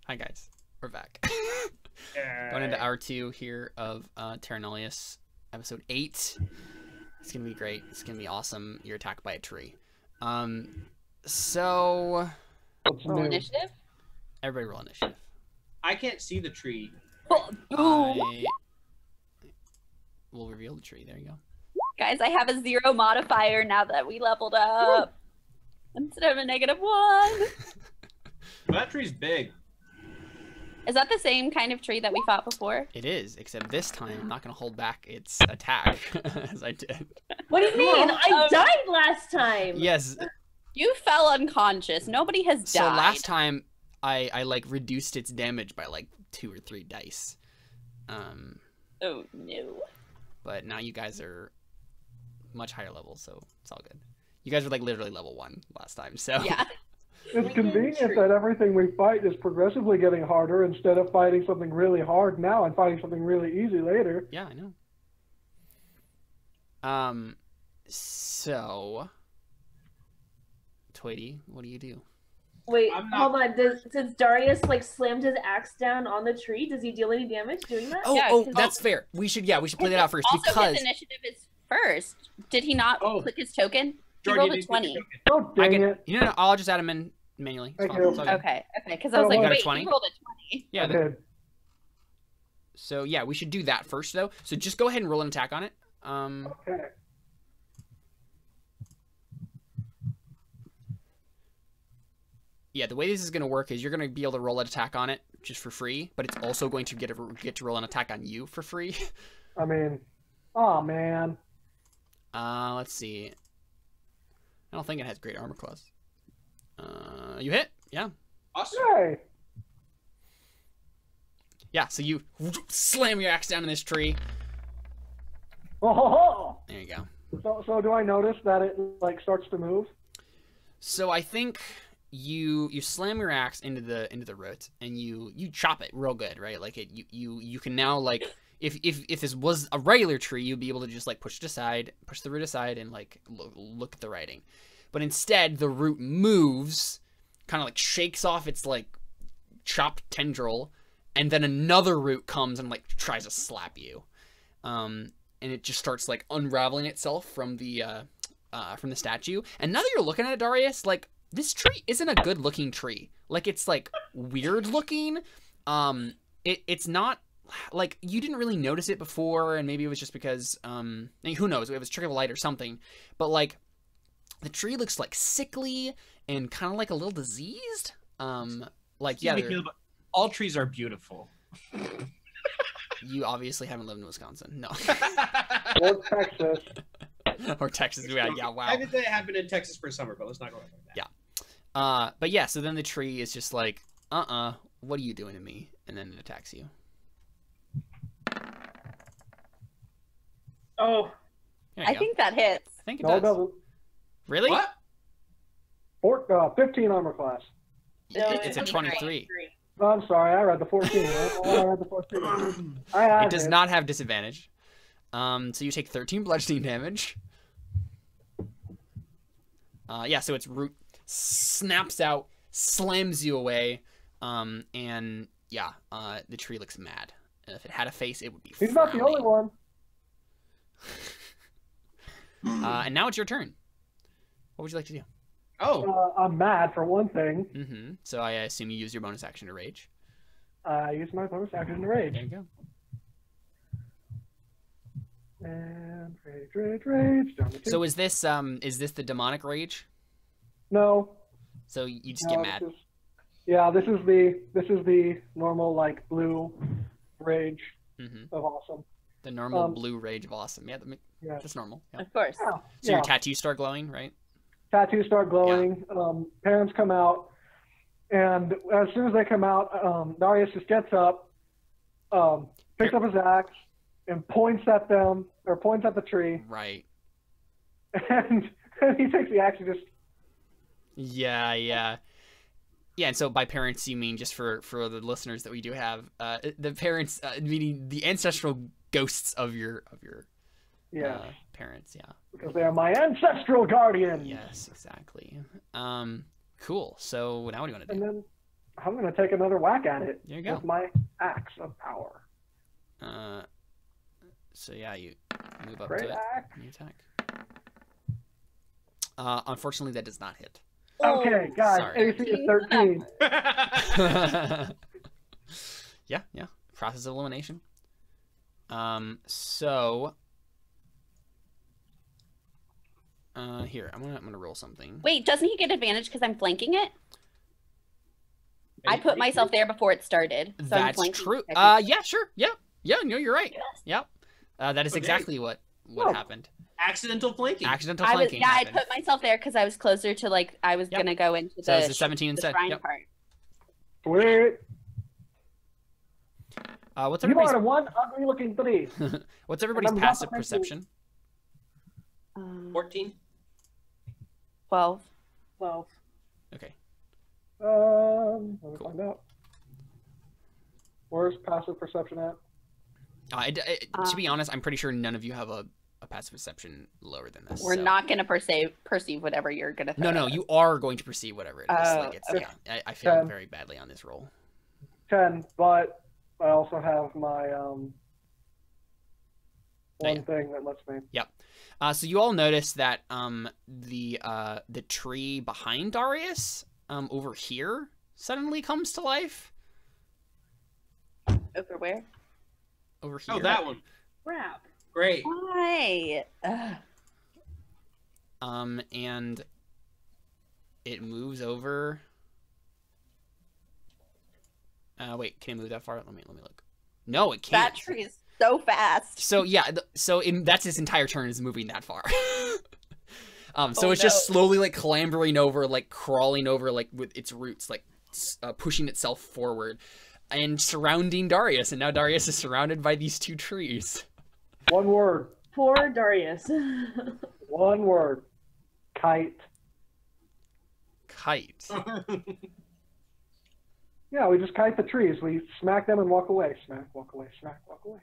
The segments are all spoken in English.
Hi guys, we're back. Going into hour 2 here of Terra Nullius, episode 8. It's gonna be great. It's gonna be awesome. You're attacked by a tree. So Roll initiative. Everybody roll initiative. I can't see the tree. I will reveal the tree. There you go. Guys, I have a 0 modifier now that we leveled up. Instead of a -1. Well, that tree's big. Is that the same kind of tree that we fought before? It is, except this time I'm not gonna hold back its attack as I did. What do you mean? I died last time. Yes. You fell unconscious. Nobody has died. So last time I like reduced its damage by like 2 or 3 dice. Oh no. But now you guys are much higher level, so it's all good. You guys were like literally level 1 last time, so Yeah. It's convenient that everything we fight is progressively getting harder instead of fighting something really hard now and fighting something really easy later. Yeah, I know. So Tweety, what do you do? Wait, hold on. Since Darius like slammed his axe down on the tree, does he deal any damage doing that? Oh, Yeah, that's fair. We should play that out first Also, because his initiative is first. Did he not click his token? He Jordan, rolled a 20. Oh, dang it. You know, I'll just add him in manually. It's Thank fine. you. It's all good. Okay. Because I was Oh, like, you got a wait, 20? he rolled a 20. Yeah. I did. So yeah, we should do that first though. So just go ahead and roll an attack on it. Okay. Yeah, the way this is going to work is you're going to be able to roll an attack on it just for free, but it's also going to get to roll an attack on you for free. I mean, oh man. Let's see. I don't think it has great armor class. You hit? Yeah. Awesome. Hey. Yeah, so you slam your axe down in this tree. Oh, There you go. so do I notice that it like starts to move? So I think you slam your axe into the root and you chop it real good, right? Like you can now like if this was a regular tree, you'd be able to just like push the root aside and like look at the writing. But instead the root moves, kind of like shakes off its like chopped tendril, and then another root comes and like tries to slap you. And it just starts like unraveling itself from the statue. And now that you're looking at it, Darius, like this tree isn't a good looking tree. Like it's like weird looking. It's not like you didn't really notice it before, and maybe it was just because who knows, it was trick of light or something. But like the tree looks like sickly and kind of like a little diseased. Like yeah, all trees are beautiful. You obviously haven't lived in Wisconsin, no. Or Texas. Or Texas, yeah, wow. I think they have been in Texas for summer, but let's not go like that. Yeah. But yeah, so then the tree is just like, what are you doing to me? And then it attacks you. Oh. I think that hits. I think it No, it does. doesn't. Really? What? 15 armor class. It's a 23. Oh, I'm sorry, I read the 14. I read the 14. It does not have disadvantage. So you take 13 bludgeoning damage. Yeah, so its root snaps out, slams you away, and yeah, the tree looks mad. If it had a face, it would be He's not the only one. And now it's your turn. What would you like to do? Oh. I'm mad for one thing. Mm-hmm. So I assume you use your bonus action to rage. I use my bonus action to rage. There you go. And rage. Down to 2. So is this the demonic rage? No. So you just No, get mad. This is the normal like blue rage of awesome. The normal blue rage of awesome. Yeah, Yeah. that's normal. Yeah. Of course. Yeah. So your tattoos start glowing, right? Tattoos start glowing. Parents come out, and as soon as they come out, Darius just gets up, picks up his axe, and points at them, or points at the tree. Right. And he takes the axe and just... Yeah. And so by parents, you mean, just for the listeners that we do have, the parents, meaning the ancestral ghosts of your parents, yeah. Because they are my ancestral guardians. Yes, exactly. Cool. So now what do you want to do? And then I'm going to take another whack at it. There you go. With my axe of power. So yeah, you move up Great to it. axe. And you attack. Unfortunately, that does not hit. Okay, guys, Sorry. AC is 13. Yeah. Process of elimination. So here, I'm gonna roll something. Wait, doesn't he get advantage because I'm flanking it? I put myself there before it started. So I'm That's flanking true. technically. Yeah, sure. Yeah, no, you're right. Yes. Yep. That is Okay. exactly what Oh. happened. Accidental flanking. Accidental I flanking. I happened. put myself there because I was closer to like I was Yep. gonna go into So it's the, a 17 the instead. shrine Yep. part. Sweet. What's You everybody's are one ugly-looking tree. What's everybody's I'm passive not perception? 14. 12. 12. Okay. Let me Cool. find out. Where's passive perception at? To be honest, I'm pretty sure none of you have a passive perception lower than this. We're so- not gonna perceive whatever you're gonna throw. No, at us. you are going to perceive whatever it is. Like it's, okay. yeah, I feel 10. very badly on this roll. 10, but I also have my one yeah. thing that lets me. So you all notice that the tree behind Darius over here suddenly comes to life. Over where? Over here. Oh, that one. Crap. Great. Why? Ugh. And it moves over. Wait, can it move that far? Let me look. No, it can't. That tree is so fast. So yeah, that's its entire turn is moving that far. So Oh, it's just slowly like clambering over, like crawling over, like with its roots, like pushing itself forward and surrounding Darius. And now Darius is surrounded by these two trees. One word. Poor Darius. One word. Kite. Kite. Yeah, we just kite the trees. We smack them and walk away. Smack, walk away, smack, walk away.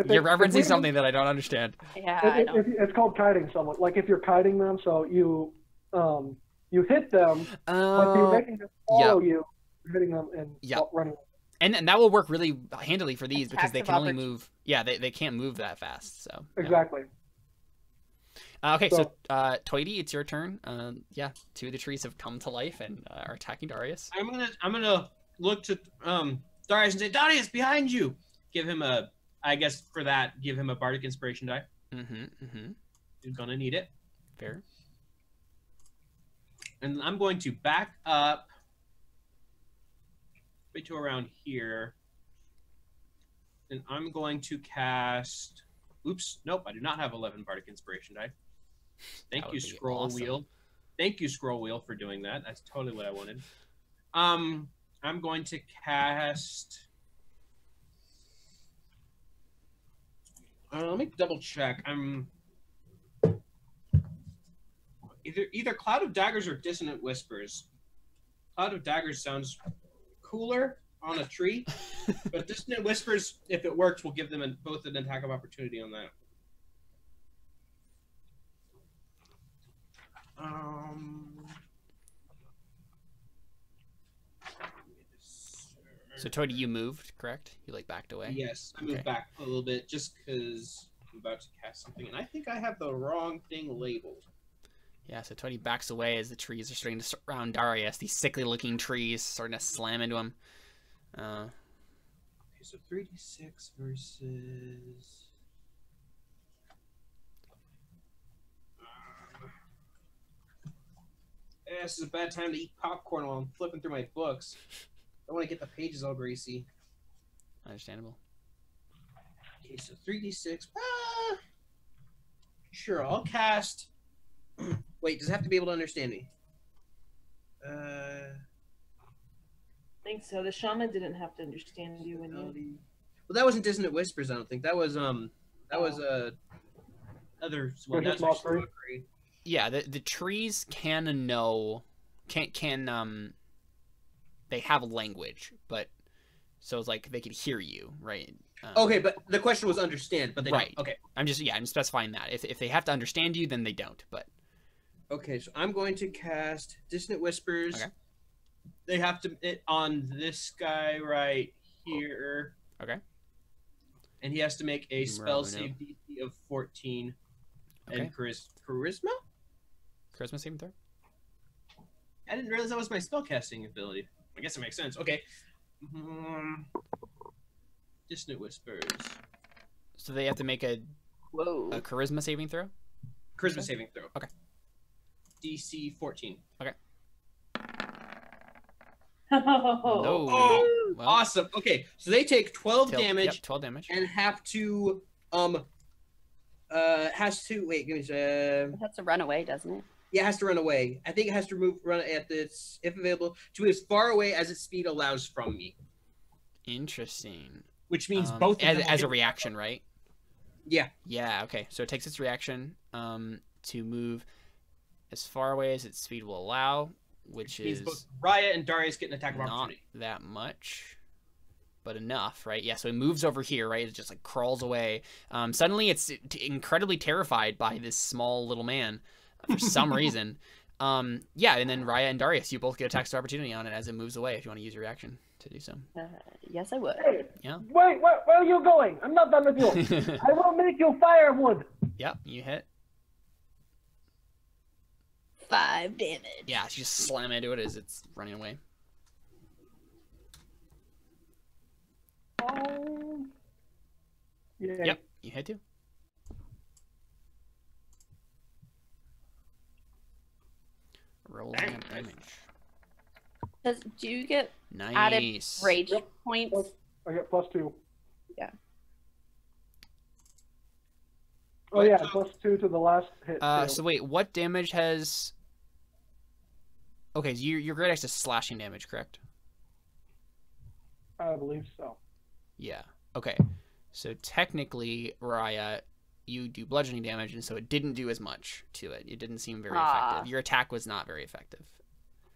You're referencing something that I don't understand. Yeah, I don't. It's called kiting someone. Like if you're kiting them, so you hit them, but you're making them follow you, you're hitting them and running. And that will work really handily for these because they Attacks can of only move. Yeah, they can't move that fast. So yeah. Exactly. Okay, so Toity, it's your turn. Yeah, two of the trees have come to life and are attacking Darius. I'm gonna look to Darius and say, Darius, behind you. Give him a, I guess for that, give him a bardic inspiration die. He's gonna need it. Fair. And I'm going to back up right to around here. And I'm going to cast. Oops, nope, I do not have 11 bardic inspiration die. Thank you, Scroll Wheel. Thank you, Scroll Wheel, for doing that. That's totally what I wanted. I'm going to cast. Let me double check. I'm either Cloud of Daggers or Dissonant Whispers. Cloud of Daggers sounds cooler on a tree, but Dissonant Whispers, if it works, will give them both an attack of opportunity on that. So Toady, you moved, correct? You like backed away? Yes, I moved back a little bit just because I'm about to cast something, and I think I have the wrong thing labeled. Yeah, so Toady backs away as the trees are starting to surround Darius. These sickly-looking trees starting to slam into him. Okay, so 3d6 versus. Yeah, this is a bad time to eat popcorn while I'm flipping through my books. I want to get the pages all greasy. Understandable. Okay, so 3d6. Sure, I'll cast. Wait, does it have to be able to understand me? I think so. The shaman didn't have to understand you when you. Well, that wasn't Dissonant Whispers. I don't think that was other one. That's actually yeah. The trees can know, can they have language, but so it's like they could hear you, right? Okay, but the question was understand, but they right. don't. Okay. I'm specifying that if they have to understand you, then they don't. But okay, so I'm going to cast Dissonant Whispers. Okay. They have to hit on this guy right here. Okay. And he has to make a spell Numero save DC of 14. Okay. And charisma? Charisma saving throw. I didn't realize that was my spellcasting ability. I guess it makes sense. Okay. Dissonant Whispers. So they have to make a charisma saving throw? Charisma saving throw. Okay. DC 14. Okay. Oh. No. Oh, Well, awesome. Okay, so they take 12 damage. Yep, 12 damage. And have to has to wait. Give me It has to run away, doesn't it? yeah, it has to run away. I think it has to run at this if available to as far away as its speed allows from me. Interesting. Which means both of them as a reaction, right? Yeah. Yeah. Okay. So it takes its reaction to move as far away as its speed will allow, which means is both Raya and Darius get an attack of not opportunity. that much, but enough, right? Yeah. So it moves over here, right? It just like crawls away. Suddenly, it's incredibly terrified by this small little man for some reason. Yeah. And then Raya and Darius, you both get attacks of opportunity on it as it moves away. If you want to use your reaction to do so. Yes, I would. Hey, Yeah. wait, where are you going? I'm not done with you. I will make you firewood. Yep. You hit. 5 damage. Yeah. You just slam into it as it's running away. Yeah. Yep. You hit too. Roll that damage. Do you get Nice. added rage points? I get +2. Yeah. Oh yeah, +2 to the last hit. too. So wait, what damage has? Okay, so your great axe is slashing damage, correct? I believe so. Yeah. Okay. So technically, Raya, you do bludgeoning damage, and so it didn't do as much to it. It didn't seem very effective. Your attack was not very effective.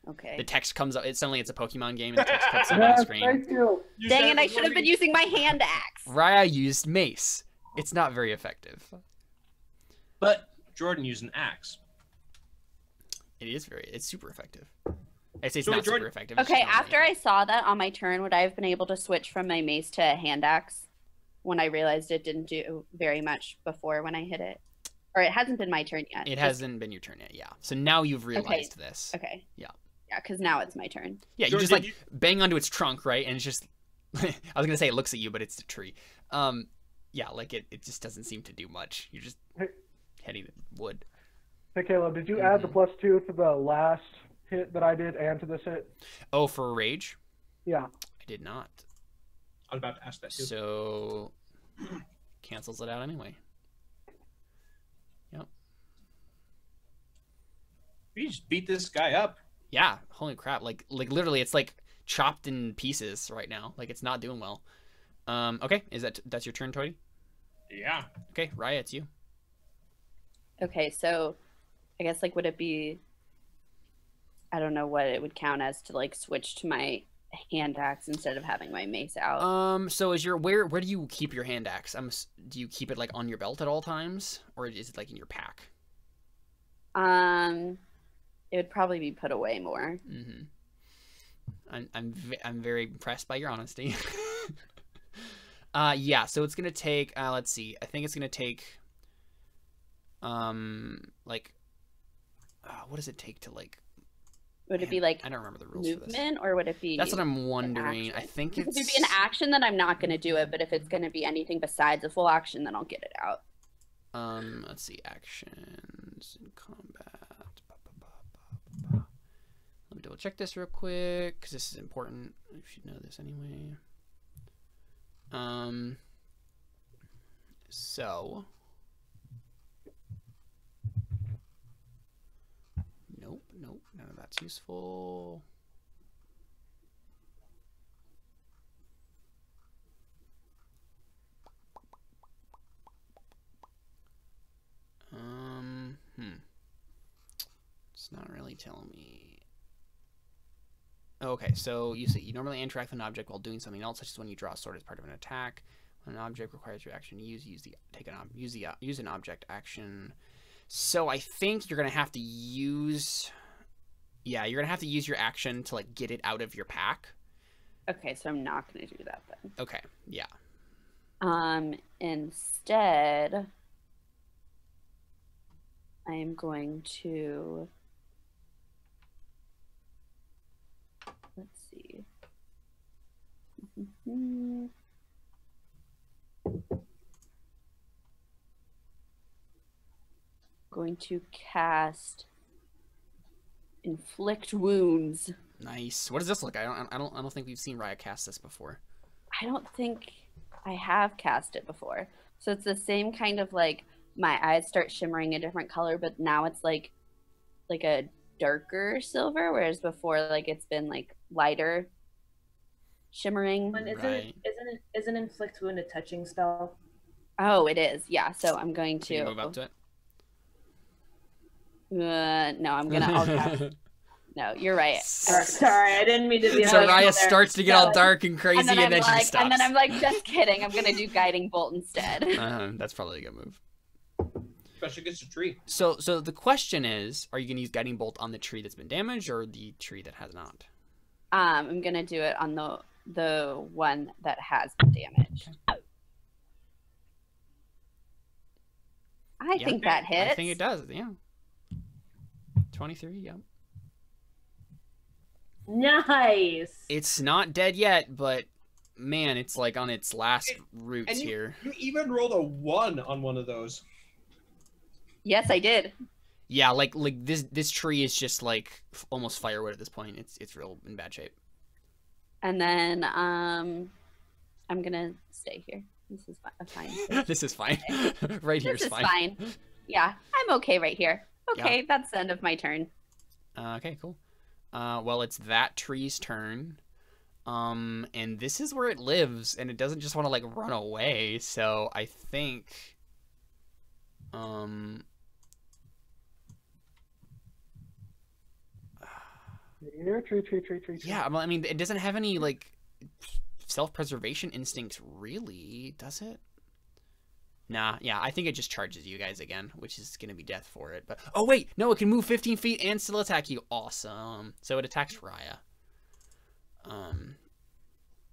Okay. The text comes up. Suddenly it's a Pokemon game, and the text comes up on the Yes, screen. thank you. Dang it! I should have been using my hand axe. Raya used mace. It's not very effective. But Jordan used an axe. It's super effective. I say it's So not Jordan- super effective. it's Okay, just not after I saw that on my turn, would I have been able to switch from my mace to a hand axe when I realized it didn't do very much before when I hit it? Or it hasn't been my turn yet. It hasn't been your turn yet, yeah. So now you've realized this. Okay. Yeah. Yeah, because now it's my turn. Yeah, you Jordan, just like did bang onto its trunk, right? And it's just I was gonna say it looks at you, but it's a tree. Yeah, like it just doesn't seem to do much. You're just hitting wood. Hey Caleb, did you add the +2 to the last hit that I did and to this hit? Oh, for rage? Yeah. I did not. I was about to ask that too. So cancels it out anyway. Yep. We just beat this guy up. Yeah, holy crap. Like literally it's like chopped in pieces right now. Like it's not doing well. Okay, that's your turn, Toady? Yeah. Okay, Raya, it's you. Okay, so I guess like would it be I don't know what it would count as to like switch to my hand axe instead of having my mace out. So is your where do you keep your hand axe? Do you keep it like on your belt at all times, or is it like in your pack? It would probably be put away more. Mm-hmm. I'm very impressed by your honesty. Yeah. So it's gonna take. Let's see. I think it's gonna take. Like. What does it take to like? Would it be like I don't remember the rules for this. movement, or would it be? That's what I'm wondering. I think If it's. it be an action, then I'm not going to do it. But if it's going to be anything besides a full action, then I'll get it out. Let's see. Actions in combat. Let me double check this real quick because this is important. You should know this anyway. So. Nope, none of that's useful. It's not really telling me. Okay, so you normally interact with an object while doing something else, such as when you draw a sword as part of an attack. When an object requires your action to use an object action. So I think you're gonna have to use Yeah, you're gonna have to use your action to like get it out of your pack. Okay, so I'm not gonna do that then. Okay, yeah. Instead, I am going to, let's see. Going to cast Inflict Wounds. Nice. What does this look? I don't think we've seen Raya cast this before. I don't think I have cast it before. So it's the same kind of like my eyes start shimmering a different color, but now it's like a darker silver, whereas before like it's been like lighter shimmering. And Right. isn't inflict wound a touching spell? Oh, it is. Yeah. So I'm going Can you to move up to it? no, I'll cast. No, you're right. Sorry, I didn't mean to be. So like, Raya there. starts to get all dark and crazy, and then, she like, stops. and then I'm like, just kidding. I'm gonna do Guiding Bolt instead. That's probably a good move. Especially against a tree. So the question is, are you gonna use Guiding Bolt on the tree that's been damaged, or the tree that has not? I'm gonna do it on the one that has been damaged. I think that hits. I think it does. Yeah. 23. Yeah. Nice. It's not dead yet, but man, it's like on its last roots And here. you even rolled a 1 on one of those. Yes, I did. Yeah, like this tree is just like almost firewood at this point. It's real in bad shape. And then I'm gonna stay here. This is fine. This is fine. Right here This is is fine. fine. Yeah, I'm okay right here. Okay, Yeah. that's the end of my turn. Okay, cool. Well, it's that tree's turn. And this is where it lives, and it doesn't just want to like run away. So I think, Here, tree. yeah. I mean, it doesn't have any like self-preservation instincts, really, does it? Nah, yeah, I think it just charges you guys again, which is gonna be death for it. But oh wait, no, it can move 15 feet and still attack you. Awesome. So it attacks Raya.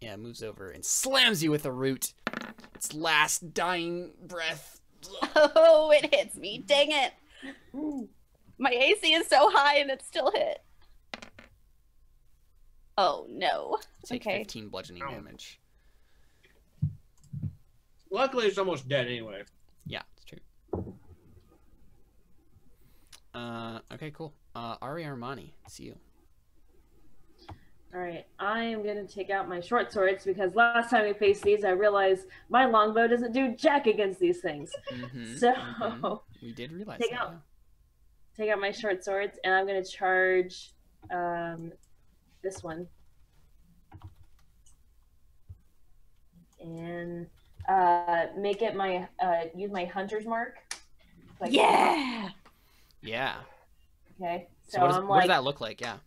Yeah, it moves over and slams you with a root. Its last dying breath. Oh, it hits me. Dang it. My AC is so high and it still hit. Oh, no. Take Okay. 15 bludgeoning damage. Luckily, it's almost dead anyway. Yeah, it's true. Okay, cool. Ari Armani, it's you. All right, I am gonna take out my short swords because last time we faced these, I realized my longbow doesn't do jack against these things. So We did realize Take that. out- take out my short swords, and I'm gonna charge this one, and make it my use my hunter's mark. Like, Yeah. Yeah. Okay. So what does, I'm what does like, that look like? Yeah.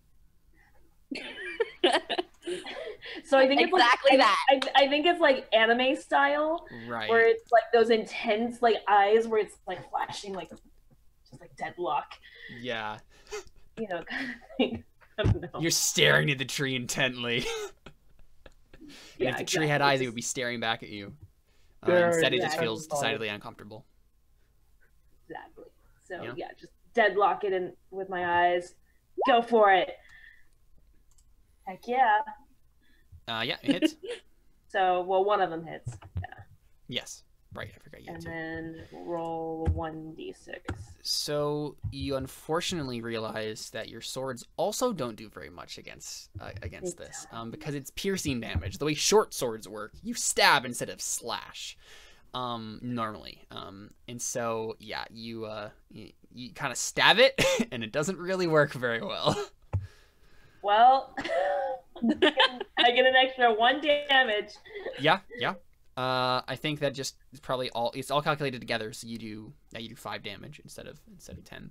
so I think it's Exactly like, that. I think it's like anime style, Right. where it's like those intense like eyes, where it's like flashing like just like deadlock, Yeah. you know, kind of thing. I don't know. You're staring at the tree intently. And Yeah, if the tree had exactly. eyes, it would be staring back at you. There Instead, it it just is. feels decidedly uncomfortable. Exactly. So Yeah. yeah, just deadlock it in with my eyes. Go for it. Heck yeah. Yeah, it hits. So well, one of them hits. Yeah. Yes. Right, I forgot you And had to. then roll 1d6. So you unfortunately realize that your swords also don't do very much against this, because it's piercing damage. The way short swords work, you stab instead of slash, normally. And so yeah, you kind of stab it, and it doesn't really work very well. Well, I get an extra 1 damage. Yeah. I think that just is probably all. It's all calculated together, so you do 5 damage instead of 10.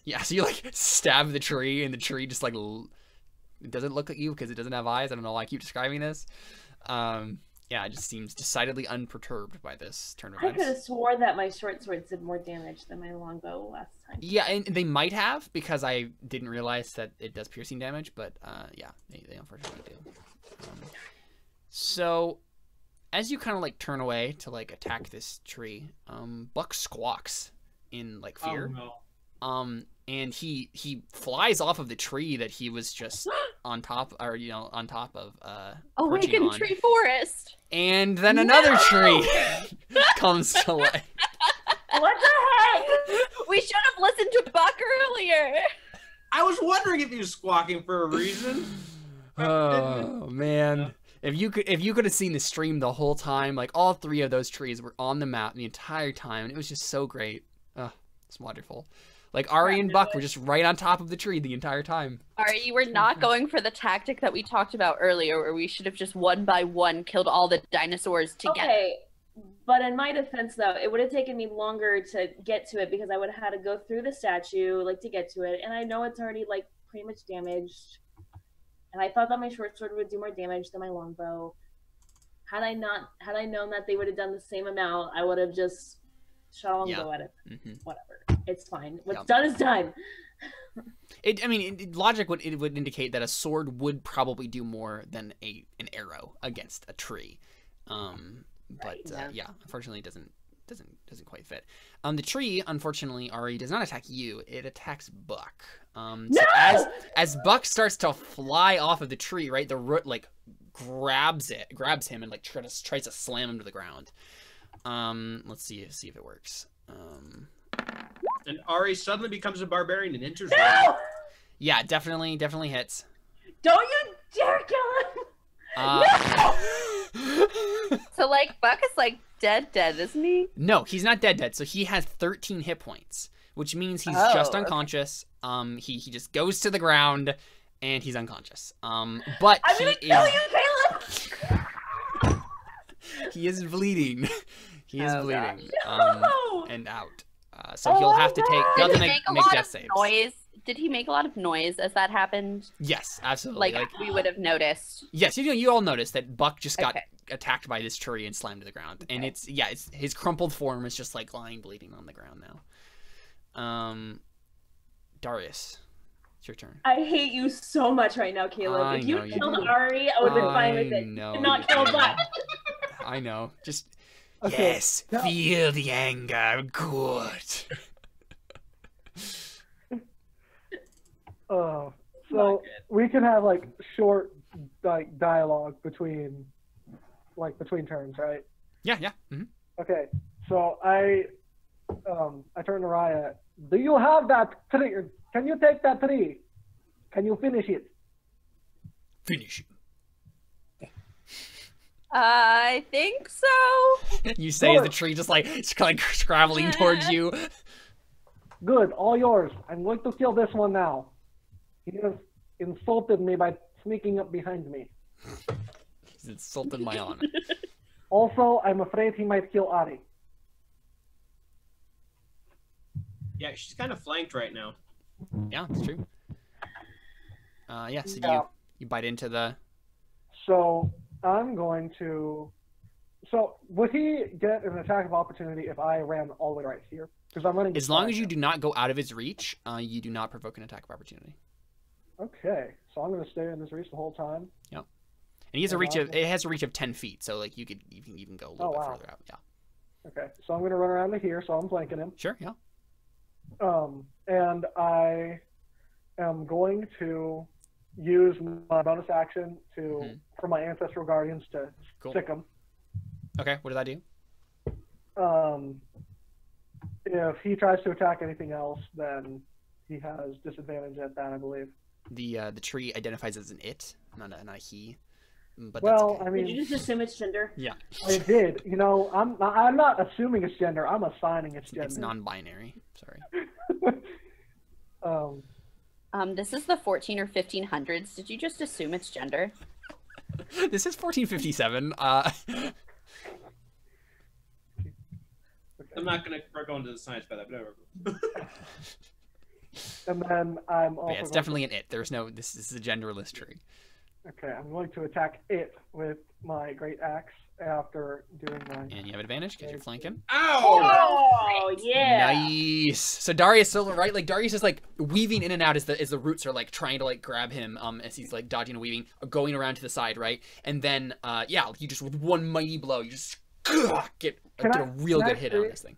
Yeah, so you like stab the tree, and the tree just like it doesn't look at you because it doesn't have eyes. I don't know why I keep describing this. yeah, it just seems decidedly unperturbed by this turn of I events. could have swore that my short swords did more damage than my longbow last time. Yeah, and they might have, because I didn't realize that it does piercing damage, but yeah, they unfortunately do. So, as you kind of like turn away to like attack this tree, Buck squawks in like fear. Oh, no. And he flies off of the tree that he was just on top, or on top of. Awaken tree forest. And then another tree comes to life. What the heck? We should have listened to Buck earlier. I was wondering if he was squawking for a reason. Oh man. If you could have seen the stream the whole time, like all 3 of those trees were on the map the entire time, and it was just so great. It's wonderful. Like Ari and Buck were just right on top of the tree the entire time. Ari, you were not going for the tactic that we talked about earlier, where we should have just one by one killed all the dinosaurs together. Okay, but in my defense, though, it would have taken me longer to get to it because I would have had to go through the statue, like, to get to it, and I know it's already, like, pretty much damaged. And I thought that my short sword would do more damage than my longbow. Had I known that they would have done the same amount, I would have just shot a longbow at it. Whatever, it's fine. What's done is done. Logic would indicate that a sword would probably do more than an arrow against a tree. Yeah, unfortunately, it doesn't quite fit. The tree, unfortunately, Ari, does not attack you. It attacks Buck. No! So as Buck starts to fly off of the tree, right, the root like grabs him and like tries to slam him to the ground. Let's see if it works. And Ari suddenly becomes a barbarian and enters. No! Yeah, definitely hits. Don't you dare kill him! No! So like Buck is like dead, isn't he? No, he's not dead. So he has 13 hit points, which means he's just unconscious. Okay. He just goes to the ground and he's unconscious. But I'm gonna kill you, Caleb! He is bleeding. He is bleeding. No! And out. So he'll have to make death saves. Noise. Did he make a lot of noise as that happened? Yes, absolutely. Like we would have noticed. Yes, you all noticed that Buck just got attacked by this tree and slammed to the ground. Okay. And it's his crumpled form is just like lying bleeding on the ground now. Darius, it's your turn. I hate you so much right now, Caleb. If you killed Ari, I would have been fine with it. No, did not kill Buck. I know. Just Okay. Yes, feel the anger. Good. So we can have like short like dialogue between turns, right? Yeah. Mm-hmm. Okay. So I turn to Raya. Do you have that tree? Can you take that tree? Can you finish it? Finish it. I think so. You say as the tree just like scrabbling towards you. Good, all yours. I'm going to kill this one now. He has insulted me by sneaking up behind me. He's insulted my honor. Also, I'm afraid he might kill Ari. Yeah, she's kind of flanked right now. Yeah, that's true. So you bite into the... So I'm going to... So would he get an attack of opportunity if I ran all the way right here? Because I'm running... As long as you do not go out of his reach, you do not provoke an attack of opportunity. Okay, so I'm going to stay in this reach the whole time. Yep. And he has a reach of... It has a reach of 10 feet, so like you can even go a little bit further out. Yeah. Okay, so I'm going to run around to here, so I'm flanking him. Sure, yeah. And I am going to use my bonus action for my ancestral guardians to stick him. Okay, what did that do? If he tries to attack anything else, then he has disadvantage at that, I believe. The tree identifies as an it, not a he. But well, that's okay. I mean, did you just assume it's gender? Yeah. I did. You know, I'm not assuming it's gender. I'm assigning its gender. It's non-binary. Sorry. This is the 14 or 1500s. Did you just assume it's gender? This is 1457. I'm not gonna go into the science by that, but whatever. And then I'm also. Yeah, it's definitely an it. There's no. This is a genderless tree. Okay, I'm going to attack it with my great axe, after doing my. And you have advantage because you're flanking. Oh, yeah. Nice. So Darius still right, like Darius is like weaving in and out as the roots are like trying to like grab him as he's like dodging and weaving, going around to the side, right? And then you just with one mighty blow, you just get a real good hit on this thing.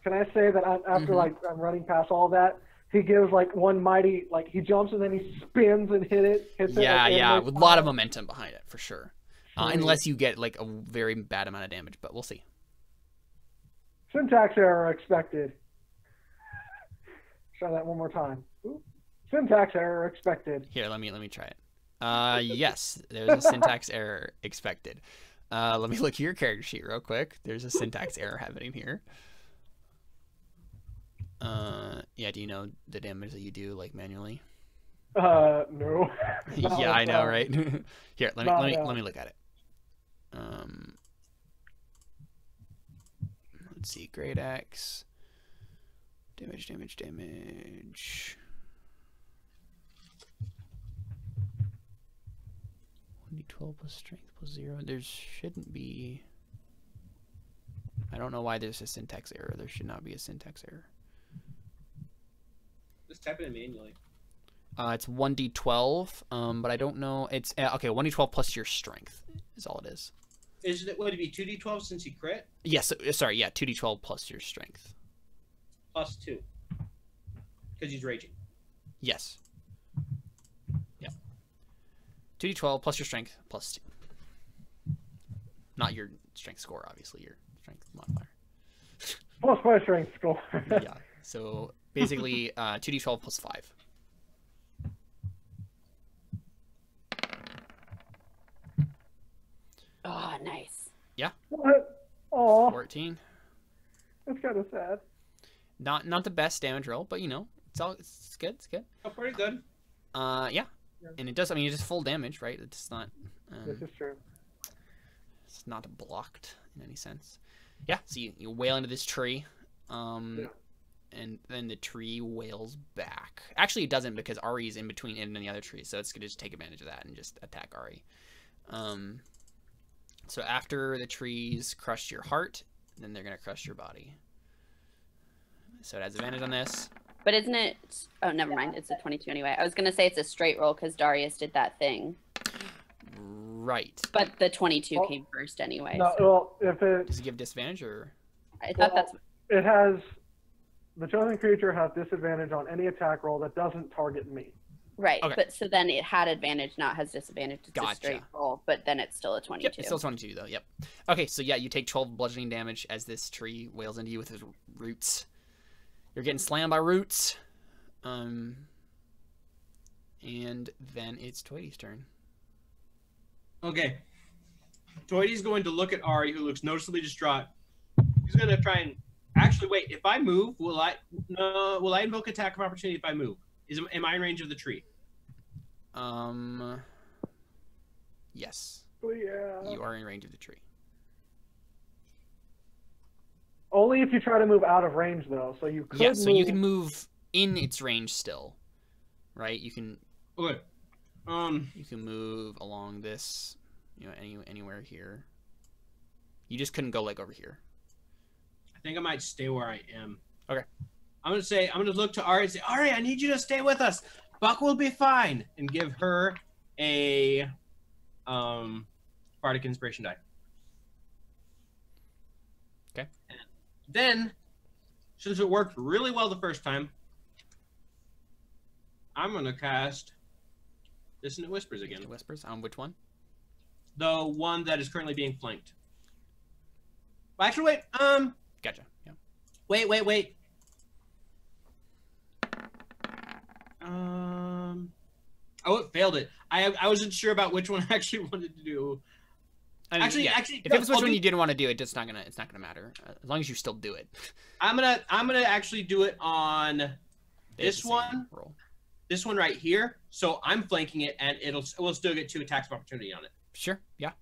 Can I say that after like I'm running past all that, he gives like one mighty, like he jumps and then he spins and hits it. Yeah, with a lot of momentum behind it for sure. Unless you get like a very bad amount of damage, but we'll see. Syntax error expected. Try that one more time. Ooh. Syntax error expected. Here, let me try it. Yes, there's a syntax error expected. Let me look at your character sheet real quick. There's a syntax error happening here. Yeah, do you know the damage that you do like manually? No. Yeah, I know, right? Here, let me look at it. Let's see, great axe. Damage. 1d12 plus strength plus 0. There shouldn't be. I don't know why there's a syntax error. There should not be a syntax error. Just type it in manually. It's 1d12, but I don't know. It's okay. 1d12 plus your strength is all it is. Would it be 2d12 since he crit? Yes. Sorry. Yeah. 2d12 plus your strength. Plus 2. Because he's raging. Yes. Yeah. 2d12 plus your strength plus 2. Not your strength score, obviously. Your strength modifier. Plus my strength score. Yeah. So basically, 2d12 plus 5. Oh, nice. Yeah. What? Oh, 14. that's kind of sad. Not the best damage roll, but you know, it's good. It's good. Oh, pretty good. Yeah. And it does. I mean, it's just full damage, right? It's not. This is true. It's not blocked in any sense. Yeah. So you wail into this tree, and then the tree wails back. Actually, it doesn't because Ari is in between it and the other tree, so it's gonna just take advantage of that and just attack Ari. So after the trees crush your heart, then they're gonna crush your body. So it has advantage on this. But isn't it? Oh, never mind. It's a 22 anyway. I was gonna say it's a straight roll because Darius did that thing. Right. But the 22 came first anyway. No, So. well, if it Does it give disadvantage or? I thought that's. it has the chosen creature has disadvantage on any attack roll that doesn't target me. Right, Okay. but so then it had advantage, not has disadvantage. It's Gotcha. a straight roll, but then it's still a 22. Yep, it's still 22 though. Yep. Okay, so yeah, you take 12 bludgeoning damage as this tree wails into you with his roots. You're getting slammed by roots. And then it's Toidy's turn. Okay. Toidy's going to look at Ari, who looks noticeably distraught. He's going to try and actually wait. If I move, will I invoke attack of opportunity if I move? Am I in range of the tree? Yes. Oh, yeah. You are in range of the tree. Only if you try to move out of range, though. So you could. Yeah, so you can move in its range still, right? You can. Okay. You can move along this, you know, anywhere here. You just couldn't go like over here. I think I might stay where I am. Okay. I'm gonna look to Ari and say, Ari, I need you to stay with us. Buck will be fine, and give her a bardic inspiration die. Okay. And then, since it worked really well the first time, I'm gonna cast Dissonant Whispers again. Whispers on which one? The one that is currently being flanked. Actually, wait. Gotcha. Yeah. Wait. Oh, it failed it. I wasn't sure about which one I actually wanted to do. I mean, actually, if it's which one you didn't want to do, it's not gonna matter as long as you still do it. I'm gonna actually do it on this one. Roll. This one right here. So I'm flanking it, and we'll still get 2 attacks of opportunity on it. Sure. Yeah.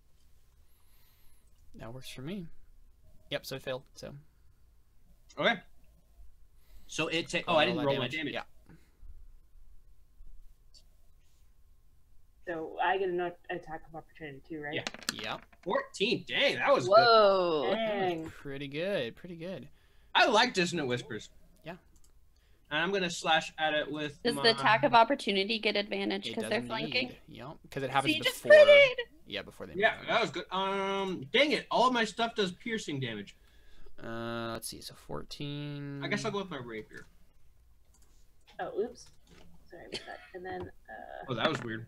That works for me. Yep. So it failed. So. Okay. So it takes. Oh, I didn't roll my damage. Yeah. So I get an attack of opportunity too, right? Yeah. Yep. 14. Dang, that was good. Whoa. Dang. Pretty good. Pretty good. I like Dissonant Whispers. Yeah. And I'm gonna slash at it with. Does the attack of opportunity get advantage It because does they're flanking? indeed. Yep. Because it happens So you just before. critted. Yeah, before they. Yeah, move. that was good. Dang it! All of my stuff does piercing damage. Let's see. So 14. I guess I'll go with my rapier. Oh, oops. Sorry about that. And then, Oh, that was weird.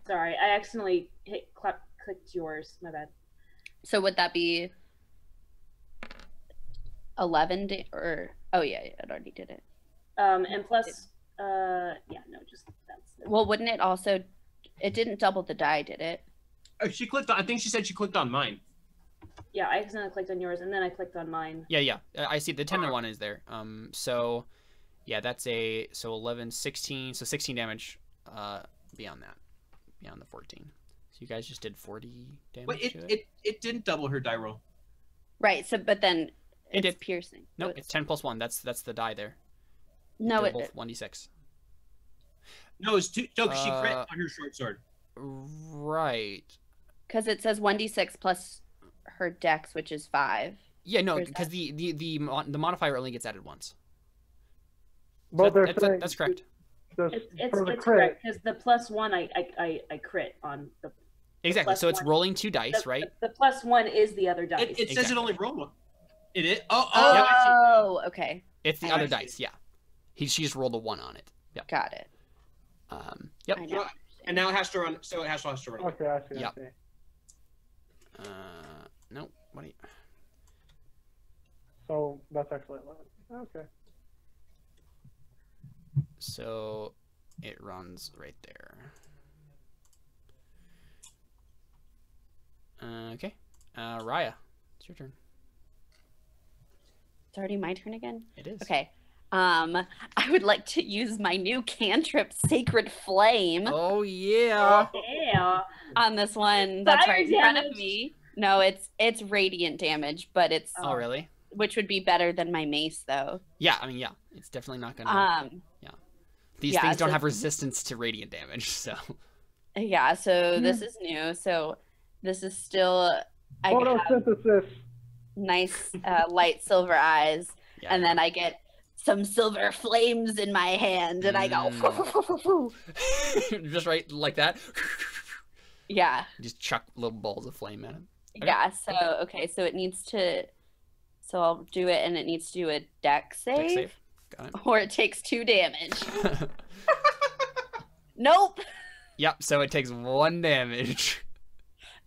sorry, I accidentally clicked yours. My bad. So would that be 11 or oh yeah, it already did it. And plus, yeah, no, just that's. Well, wouldn't it also? It didn't double the die, did it? Oh, she clicked on. I think she said she clicked on mine. Yeah, I accidentally clicked on yours, and then I clicked on mine. Yeah. I see the 10 to 1 is there. So yeah, that's so 11, 16. So 16 damage. Beyond that, beyond the 14. So you guys just did 40 damage. Wait, to it? it didn't double her die roll. Right. So, but then It it's did. piercing. No, So it's 10 plus 1. That's the die there. no. They're It both 1d6. No, it's two. No, 'cause she crit on her short sword. Right. because it says 1d6 plus her dex, which is 5. Yeah, no, Or is because the modifier only gets added once. So But they're that's, saying that's correct. this It's for the correct crit. because the +1 I crit on the. Exactly. plus So it's 1. rolling 2 dice, The, right? The +1 is the other dice. It says it only rolled one. It is. Oh, Yep. I see. Oh, okay. It's the I other see. dice. Yeah. She just rolled a 1 on it. Yep. Got it. Yep. I know. And now it has to run. So it has to run. Okay, I see. Yep. I see. No. What do you? So that's actually 11. Okay. So it runs right there. Okay. Raya, it's your turn. It's already my turn again. It is. Okay. I would like to use my new cantrip, Sacred Flame, Oh yeah. Yeah. on this one that's Fire right in front of damage. me. No, it's radiant damage, but it's Oh really? which would be better than my mace though. Yeah. I mean, yeah. It's definitely not gonna. These yeah, things don't so- have resistance to radiant damage, so. Yeah, so this is new. So this is still I have Photosynthesis. nice light silver eyes, Yeah. and then I get some silver flames in my hand, and I go, Just right like that. yeah, Just chuck little balls of flame at him. Okay. yeah. So okay, so it needs to, so I'll do it, and it needs to do a dex Dex save, save. Got or it takes 2 damage. it. Nope, Yep. So it takes 1 damage.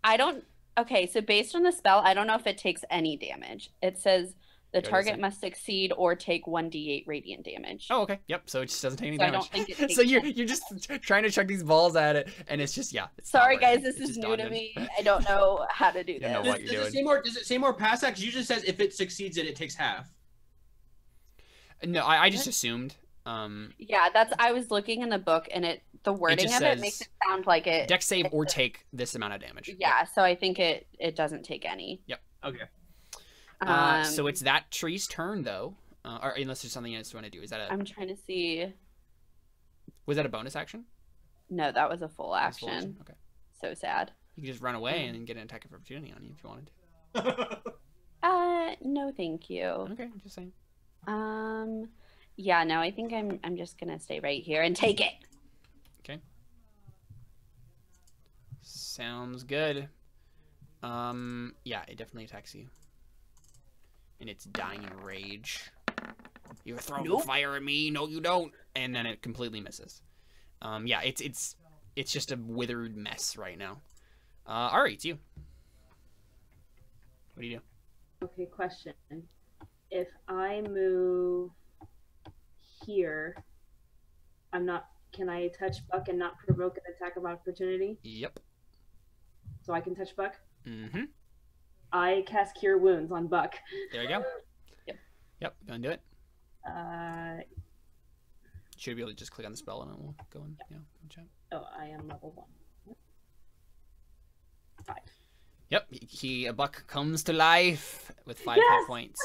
I don't. Okay, so based on the spell, I don't know if it takes any damage. It says the What does it target say? must succeed or take 1d8 radiant damage. Oh, okay. Yep. So it just doesn't take any So I damage. don't think it takes So you're any just trying to chuck these balls at it, and it's just it's not Sorry, working. guys, this It's is just new to dodging. me. I don't know how to do don't know this. what you're Does doing. it say more past that? 'Cause it usually says if it succeeds it takes half. No, I just assumed. Yeah, that's. I was looking in the book, and the wording just of it makes says it sound like it. Dex save or take this amount of damage. Yeah, so I think it doesn't take any. Okay. So it's that tree's turn though, or unless there's something else you want to do. Is that I'm trying to see. was that a bonus action? No, that was a full That was full action. Okay. So sad. You can just run away and then get an attack of opportunity on you if you wanted to. No, thank you. Okay, I'm just saying. Yeah, no, I think I'm just gonna stay right here and take it. Sounds good. Yeah, it definitely attacks you. And it's dying in rage. You're throwing Nope. fire at me. No, you don't. And then it completely misses. Yeah, it's just a withered mess right now. Alright, it's you. What do you do? Okay, question. If I move here, can I touch Buck and not provoke an attack of opportunity? Yep. So I can touch Buck? Mm-hmm. I cast Cure Wounds on Buck. There you go. Yep. Yep, gonna do it. Uh, Should be able to just click on the spell and it will go in. Yeah, chat. oh, I am level 1. 5. Yep, a buck comes to life with 5 Yes! hit points.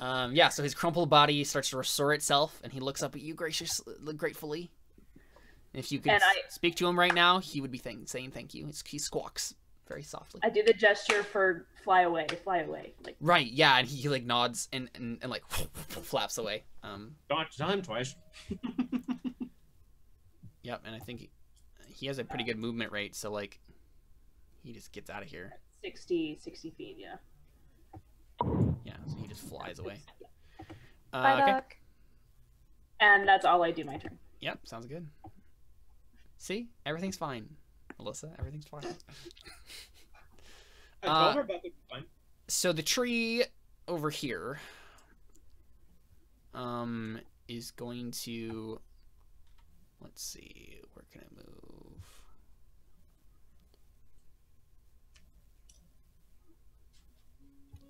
Yeah, so his crumpled body starts to restore itself, and he looks up at you gratefully. If you could speak to him right now, he would be saying thank you. He squawks very softly. I do the gesture for fly away, like. Right, yeah, and he like nods and like flaps away. Don't tell him twice. Yep, and I think he has a pretty good movement rate, so like he just gets out of here. 60 feet, yeah. Yeah, so he just flies away. Bye, okay. Doc. And that's all I do my turn. Yep, sounds good. See? Everything's fine. Melissa, everything's fine. I told her about the fine. So the tree over here is going to, let's see, where can I move?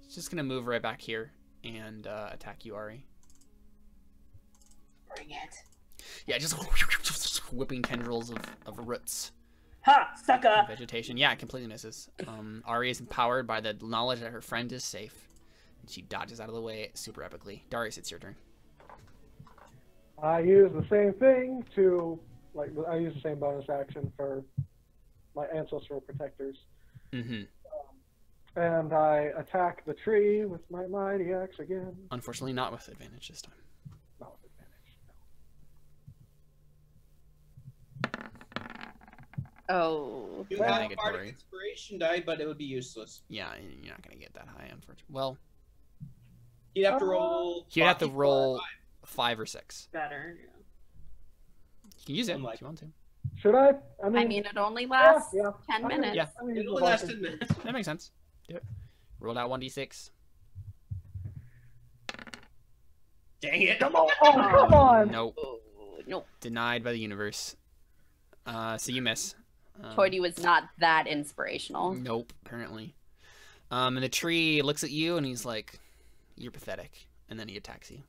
It's just gonna move right back here and attack you, Ari. Bring it. Yeah, just whipping tendrils of roots. Ha! Sucker! Vegetation. Yeah, it completely misses. Ari is empowered by the knowledge that her friend is safe. And she dodges out of the way super epically. Darius, it's your turn. I use the same thing I use the same bonus action for my ancestral protectors. Mm-hmm. And I attack the tree with my mighty axe again. Unfortunately, not with advantage this time. Not with advantage, no. Oh. You Yeah, have a negatory. bardic inspiration die, but it would be useless. Yeah, you're not going to get that high, unfortunately. Well, You'd have to roll. you'd have to 4 or roll 5. 5 or 6. Better. Yeah. You can use it Unlike- if you want to. Should I? I mean, it only lasts yeah. 10 minutes. Yeah. It'll last 10 minutes. That makes sense. Do it. Roll out 1d6. Dang it! Come on! Oh, come on! Nope. Oh, no. Denied by the universe. So you miss. Toity was not that inspirational. Nope, apparently. And the tree looks at you and he's like, "You're pathetic," and then he attacks you.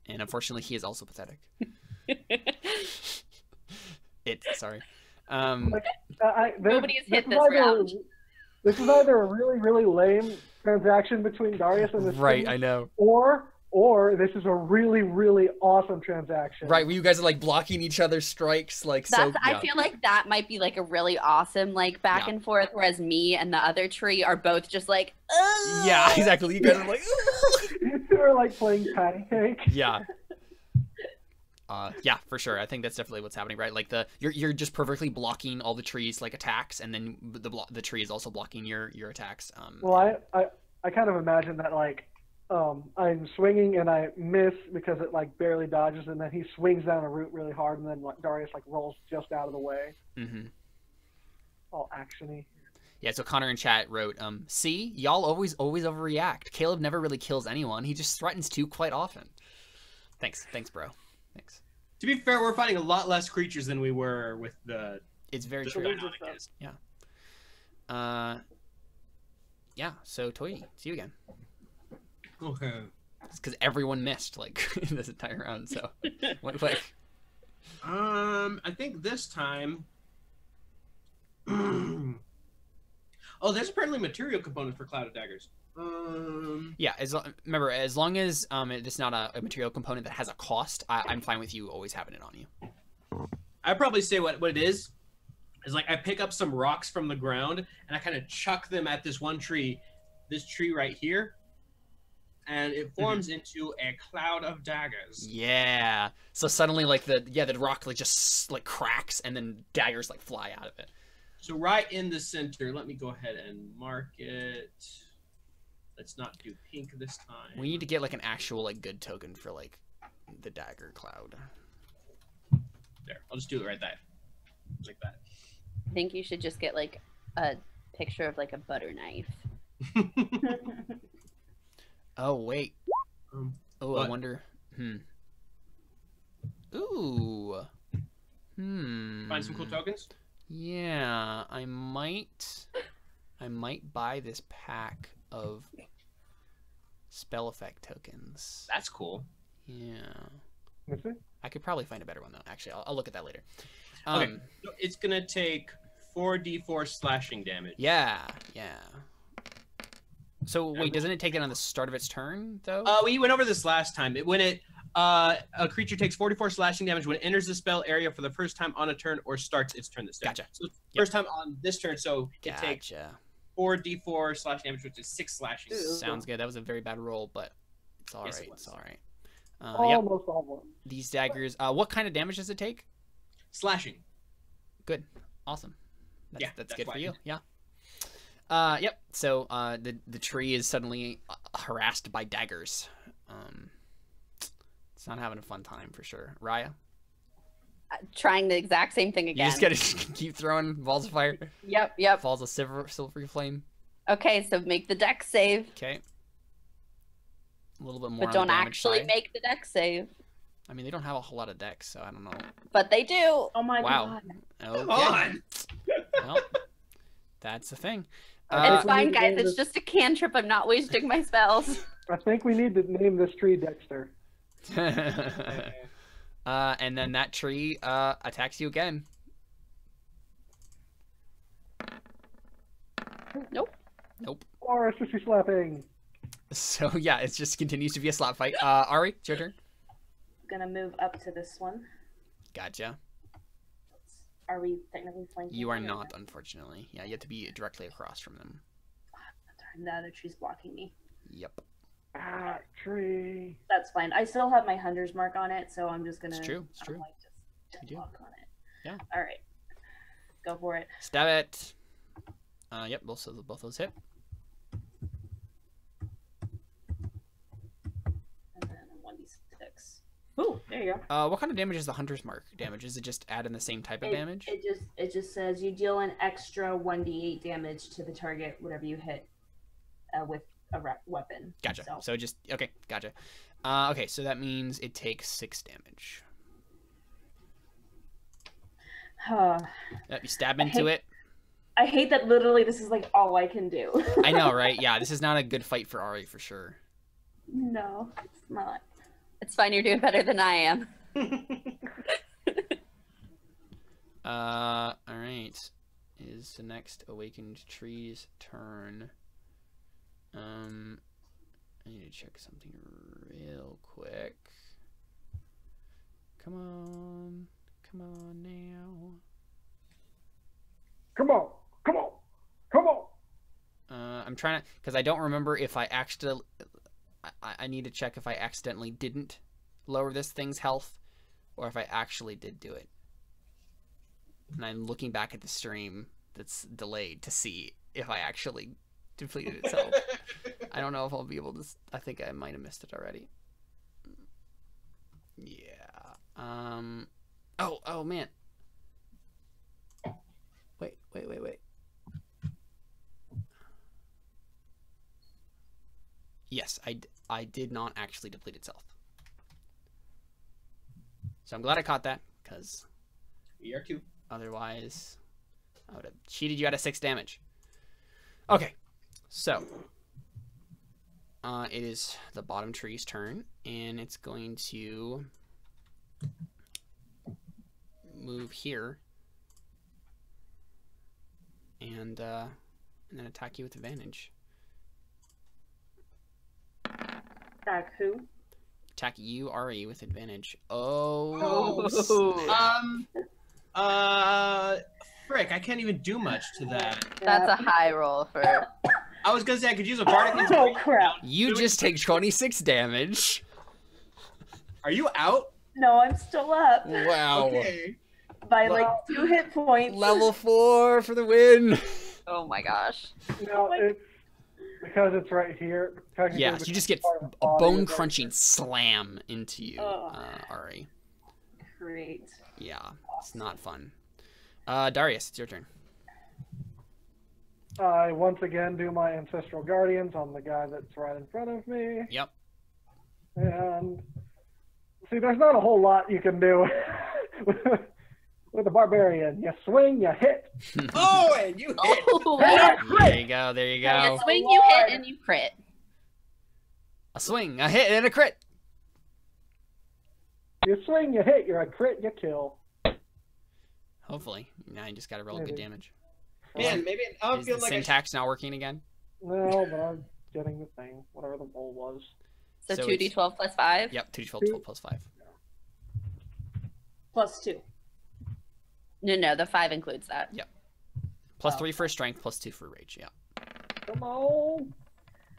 And unfortunately, he is also pathetic. Sorry. Nobody has hit this either, round. This is either a really, really lame transaction between Darius and this Right, tree, I know. or this is a really, really awesome transaction. Right, where you guys are like blocking each other's strikes, like That's, so. Yeah. I feel like that might be like a really awesome like back Yeah. and forth, whereas me and the other tree are both just like, ugh. Yeah, exactly. You guys are like, You two are like playing patty cake. yeah. Yeah, for sure. I think that's definitely what's happening, right? Like you're just perfectly blocking all the trees like attacks, and then the tree is also blocking your attacks. Well, I kind of imagine that like I'm swinging and I miss because it like barely dodges, and then he swings down a root really hard, and then like Darius like rolls just out of the way. Mm-hmm. All actiony. Yeah, so Connor in chat wrote, see, y'all always overreact. Caleb never really kills anyone. He just threatens to quite often. Thanks, bro. Thanks. To be fair, we're fighting a lot less creatures than we were with the. It's very the true. Deinonychus. Yeah. Yeah, so Toy, see you again. Okay. It's because everyone missed, like, in this entire round, so. What, like... I think this time. Oh, there's apparently material components for Cloud of Daggers. Yeah, remember, as long as it's not a material component that has a cost, I'm fine with you always having it on you. I'd probably say what it is like I pick up some rocks from the ground and I kind of chuck them at this this tree right here, and it forms into a cloud of daggers. Yeah. So suddenly, like the rock like just like cracks, and then daggers like fly out of it. So right in the center, let me go ahead and mark it. Let's not do pink this time. We need to get like an actual like good token for like the dagger cloud. There, I'll just do it right there, like that. I think you should just get like a picture of like a butter knife. Oh wait. Oh, I what? wonder. Ooh. Find some cool tokens. Yeah, I might buy this pack of spell effect tokens. That's cool. Yeah. Let's see. I could probably find a better one though. Actually, I'll look at that later. Okay, so it's gonna take 4d4 slashing damage. Yeah. So wait, doesn't it take that on the start of its turn though? We went over this last time. When it A creature takes 44 slashing damage when it enters the spell area for the first time on a turn or starts its turn this turn. Gotcha. So first time on this turn, so it takes Gotcha. 4d4 slash damage, which is 6 slashing. Sounds good. That was a very bad roll, but it's all right. Yes, it It's was. all right. Almost all one. These daggers. What kind of damage does it take? Slashing. Good. Awesome. That's good for you. Yeah. Yep. So the tree is suddenly harassed by daggers. It's not having a fun time for sure. Raya? Trying the exact same thing again. You just gotta keep throwing balls of fire. Yep. Balls of silvery flame. Okay, so make the dex save. Okay. A little bit more. But on don't the damage actually side. make the dex save. I mean, they don't have a whole lot of decks, so I don't know. But they do. Oh my Wow. god. Okay. Come on. Well, that's the thing. It's fine, guys. It's just a cantrip. I'm not wasting my spells. I think we need to name this tree Dexter. And then that tree attacks you again. Nope. Or a sissy slapping. So yeah, it just continues to be a slap fight. Ari, it's your turn. Gonna move up to this one. Gotcha. Are we technically flanking? You are them or not, unfortunately. Yeah, you have to be directly across from them. Darn, the other tree's blocking me. Yep. Ah, tree. That's fine. I still have my hunter's mark on it, so I'm just gonna. It's true. It's true. Like, just You do. block on it. Yeah. All right. Go for it. Stab it. Yep. Both those hit. And then 1d6. Ooh, there you go. What kind of damage is the hunter's mark damage? Is it just add in the same type of damage? It just says you deal an extra 1d8 damage to the target whatever you hit with a weapon. Gotcha. So just okay. Gotcha. Okay, so that means it takes 6 damage. Yep, you stab into it. I hate that literally this is like all I can do. I know, right? Yeah, this is not a good fight for Ari for sure. No, it's not. It's fine. You're doing better than I am. All right. Is the next awakened tree's turn? I need to check something real quick. Come on now. Come on. I'm trying to, because I don't remember if I accidentally. I need to check if I accidentally didn't lower this thing's health, or if I actually did do it. And I'm looking back at the stream that's delayed to see if I actually depleted itself. I don't know if I'll be able to. I think I might have missed it already. Yeah. Oh man. Wait. Yes, I did not actually deplete itself. So I'm glad I caught that, because We are too. otherwise I would have cheated you out of 6 damage. Okay, so it is the bottom tree's turn, and it's going to move here and then attack you with advantage. Attack who? Attack you, Ari, with advantage. Oh. Frick, I can't even do much to that. That's a high roll for. I was gonna say I could use a bardic Oh inspiration. crap! You just take 26 damage. Are you out? No, I'm still up Wow. Okay. by like 2 hit points. Level 4 for the win. Oh my gosh. No, it's because it's right here. Technically, Yeah, so you just get part of the a body bone is right crunching slam into you, Ugh. Ari. Great. Yeah, it's not fun. Darius, it's your turn. I once again do my ancestral guardians on the guy that's right in front of me. Yep. And see, there's not a whole lot you can do with a barbarian. You swing, you hit. Oh, and you hit. Oh, There you go, there you go. you swing, you hit, and you crit. A swing, a hit, and a crit. You swing, you hit, you're a crit, you kill. Hopefully. Now you just gotta roll good Maybe. damage. Man, maybe I don't Is feel the like I syntax not working again? No, but I'm getting the thing, whatever the roll was. So, So 2d12 plus 5? Yep, 2d12 plus 5. Plus 2. No, the 5 includes that. Yep. Plus 3 for strength, plus 2 for rage. Yeah. Come on.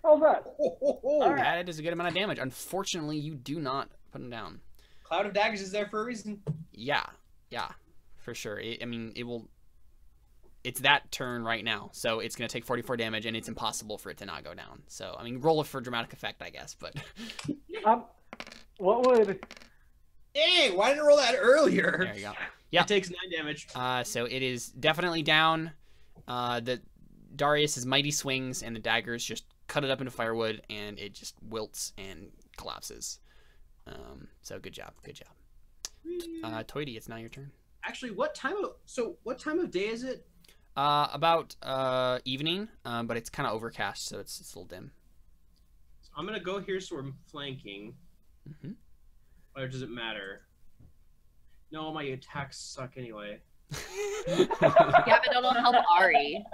How's that? All right. That is a good amount of damage. Unfortunately, you do not put him down. Cloud of Daggers is there for a reason. Yeah, for sure. I mean, it will. It's that turn right now, so it's gonna take 44 damage, and it's impossible for it to not go down. So, I mean, roll it for dramatic effect, I guess. But What would? Hey, why didn't I roll that earlier? there you go. Yeah. It takes 9 damage. So it is definitely down. The Darius's mighty swings and the daggers just cut it up into firewood, and it just wilts and collapses. So good job. Toity, it's now your turn. Actually, what time of day is it? About evening, but it's kind of overcast, so it's a little dim. So I'm gonna go here, so we're flanking. Mm-hmm. Or does it matter? No, my attacks suck anyway. Yeah, but it'll help Ari.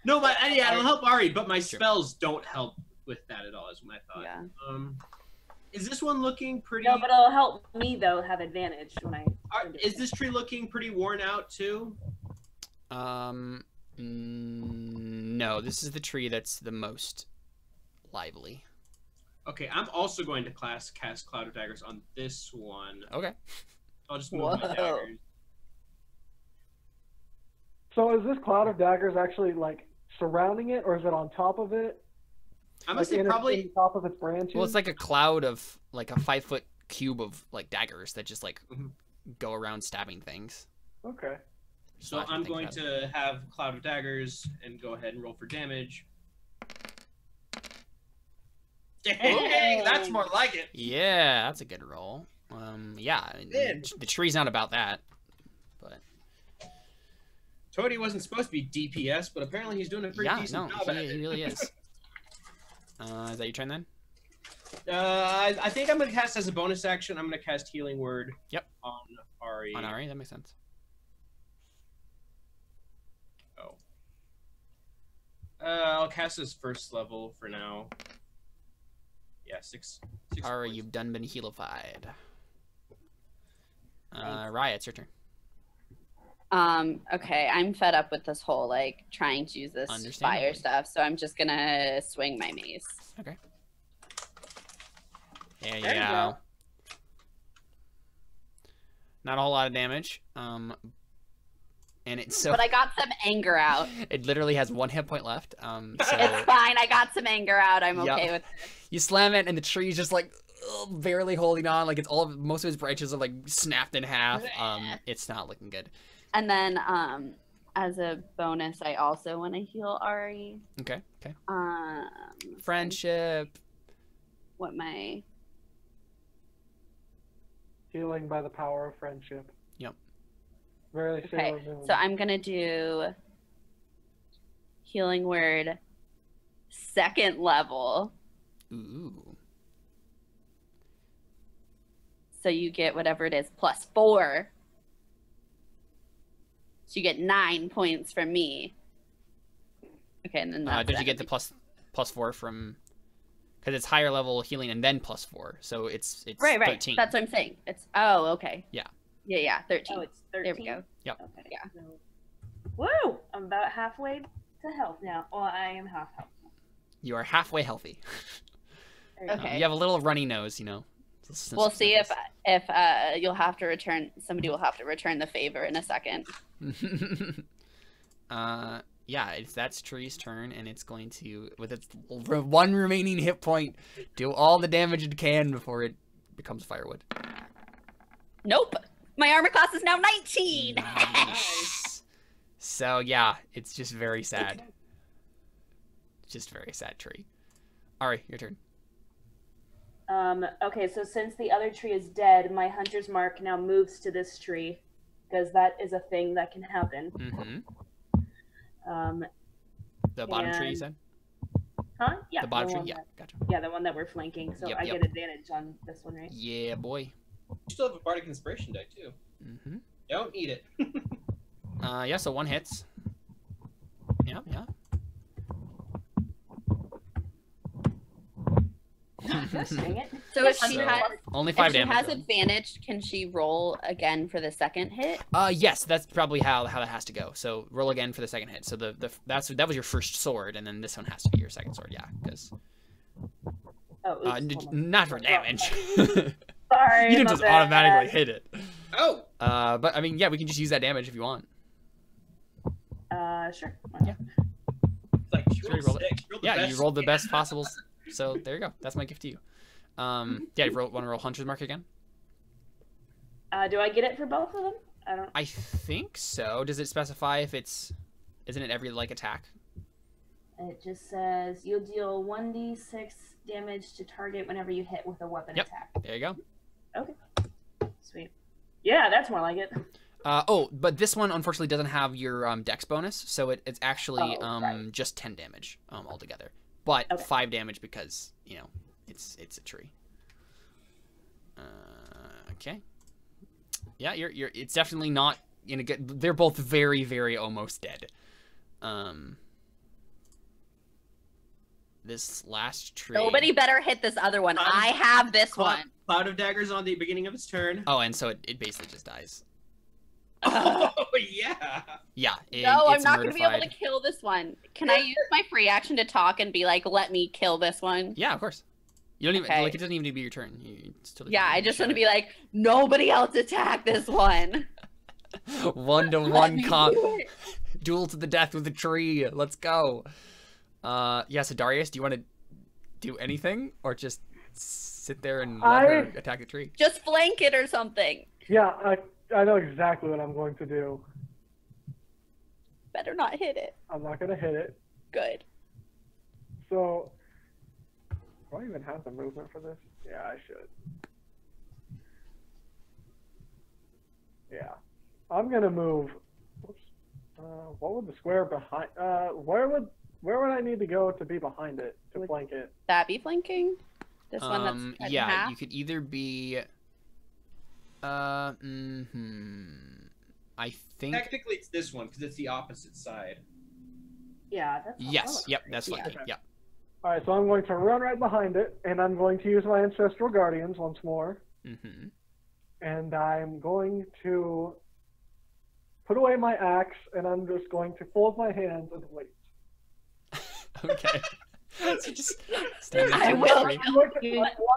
No, but yeah, it'll help Ari, but my spells don't help with that at all, is what I thought. Yeah. Is this one looking pretty... No, but it'll help me, though, have advantage when I... Is this tree looking pretty worn out, too? No, this is the tree that's the most lively. Okay, I'm also going to cast Cloud of Daggers on this one. Okay. I'll just move my daggers. So is this cloud of daggers actually like surrounding it, or is it on top of it? I'm gonna say probably on top of its branches. Well, it's like a cloud of like a 5-foot cube of like daggers that just like go around stabbing things. Okay. So I'm going to have Cloud of Daggers and go ahead and roll for damage. Dang, that's more like it. Yeah, that's a good roll. Yeah, the tree's not about that, but Toady wasn't supposed to be DPS, but apparently he's doing a pretty decent job at it. He really is. Is that your turn then? I think I'm gonna cast as a bonus action. I'm gonna cast Healing Word. Yep. On Ari. On Ari, that makes sense. Oh. I'll cast his first level for now. Yeah, six Ari, points. you've done been healified. Raya, it's your turn. Okay, I'm fed up with this whole like trying to use this fire stuff, so I'm just gonna swing my mace. Okay. There you There you go. go. Not a whole lot of damage. And it's so But I got some anger out. it literally has 1 hit point left. So It's fine. I got some anger out. I'm Yep. okay with it. you slam it, and the tree's just like barely holding on. Like it's most of its branches are like snapped in half. It's not looking good. And then, as a bonus, I also want to heal Ari. Okay. Friendship. Friendship. What my Healing by the power of friendship. Yep. Very okay. Sailor Moon. So I'm gonna do healing word, 2nd level. Ooh. So you get whatever it is plus 4. So you get 9 points from me. Okay, and then that's Did you get the +4 from? Because it's higher level healing and then +4, so it's right. 13. That's what I'm saying. It's okay. Yeah. Yeah, 13. Oh, it's 13. There we go. Yep. Okay. Yeah. So, woo! I'm about halfway to health now. Well, I am half health. You are halfway healthy. There you go. Okay. You have a little runny nose, you know. We'll see if you'll have to return. Somebody will have to return the favor in a second. Yeah, that's Tree's turn, and it's going to, with its 1 remaining hit point, do all the damage it can before it becomes firewood. Nope. My armor class is now 19. Nice. So yeah, it's just very sad. Just very sad, Tree. Ari, your turn. Okay, so since the other tree is dead, my hunter's mark now moves to this tree, because that is a thing that can happen. Mm-hmm. The bottom tree, you said? Huh? Yeah. The bottom tree? one Yeah, that- gotcha. Yeah, the one that we're flanking, so Yep, I yep. get advantage on this one, right? Yeah, boy. You still have a Bardic Inspiration die, too. Mm-hmm. Don't eat it. Yeah, so 1 hits. Yeah. Gosh, dang it. So if she So, has only if 5 she damage. has really. advantage, can she roll again for the second hit? Yes, that's probably how that has to go. So roll again for the second hit. So that was your first sword, and then this one has to be your second sword. Yeah, because Oh, oops, hold on. not for damage. Sorry. You didn't my just bad. automatically hit it. Oh, But I mean, yeah, we can just use that damage if you want. Sure. Yeah. it's like she Sure, rolled you rolled it. 6. Rolled the Yeah, best you rolled the she best can. possible. So there you go. That's my gift to you. Yeah, you want to roll Hunter's Mark again? Do I get it for both of them? I don't. I think so. Does it specify if it's? Isn't it every attack? It just says you'll deal 1d6 damage to target whenever you hit with a weapon Yep. attack. There you go. Okay. Sweet. Yeah, that's more like it. But this one unfortunately doesn't have your dex bonus, so it's actually right. just 10 damage altogether. But Okay. 5 damage because it's a tree. Okay. Yeah, you're. It's definitely not in a good. They're both very, very almost dead. This last tree. Nobody better hit this other one. I have this one. Cloud of daggers on the beginning of its turn. Oh, and so it basically just dies. Oh yeah. Yeah. No, I'm it's not going to be able to mortified. kill this one. Can I use my free action to talk and be like, let me kill this one? Yeah, of course. You don't even Okay. like. It doesn't even need to be your turn. It's totally Yeah, fine. I just want to be like, nobody else attack this one. 1-to-1 me comp. do it. Duel to the death with a tree. Let's go. Yeah, so Darius, do you want to do anything or just sit there and let her attack the tree? Just flank it or something. Yeah, I know exactly what I'm going to do. Better not hit it. I'm not going to hit it. Good. So, do I even have the movement for this? Yeah, I should. Yeah. I'm going to move. Whoops. What would the square behind? Where would I need to go to be behind it to flank it? That be flanking? This one that's cut in yeah, half? you could either be I think Technically, it's this one because it's the opposite side. Yeah, that's. yes, yep, that's Yeah. flanking. Okay. Yep. All right, so I'm going to run right behind it, and I'm going to use my ancestral guardians once more, Mm-hmm. and I'm going to put away my axe, and I'm just going to fold my hands and wait. Okay. So just stand I there. will. I'm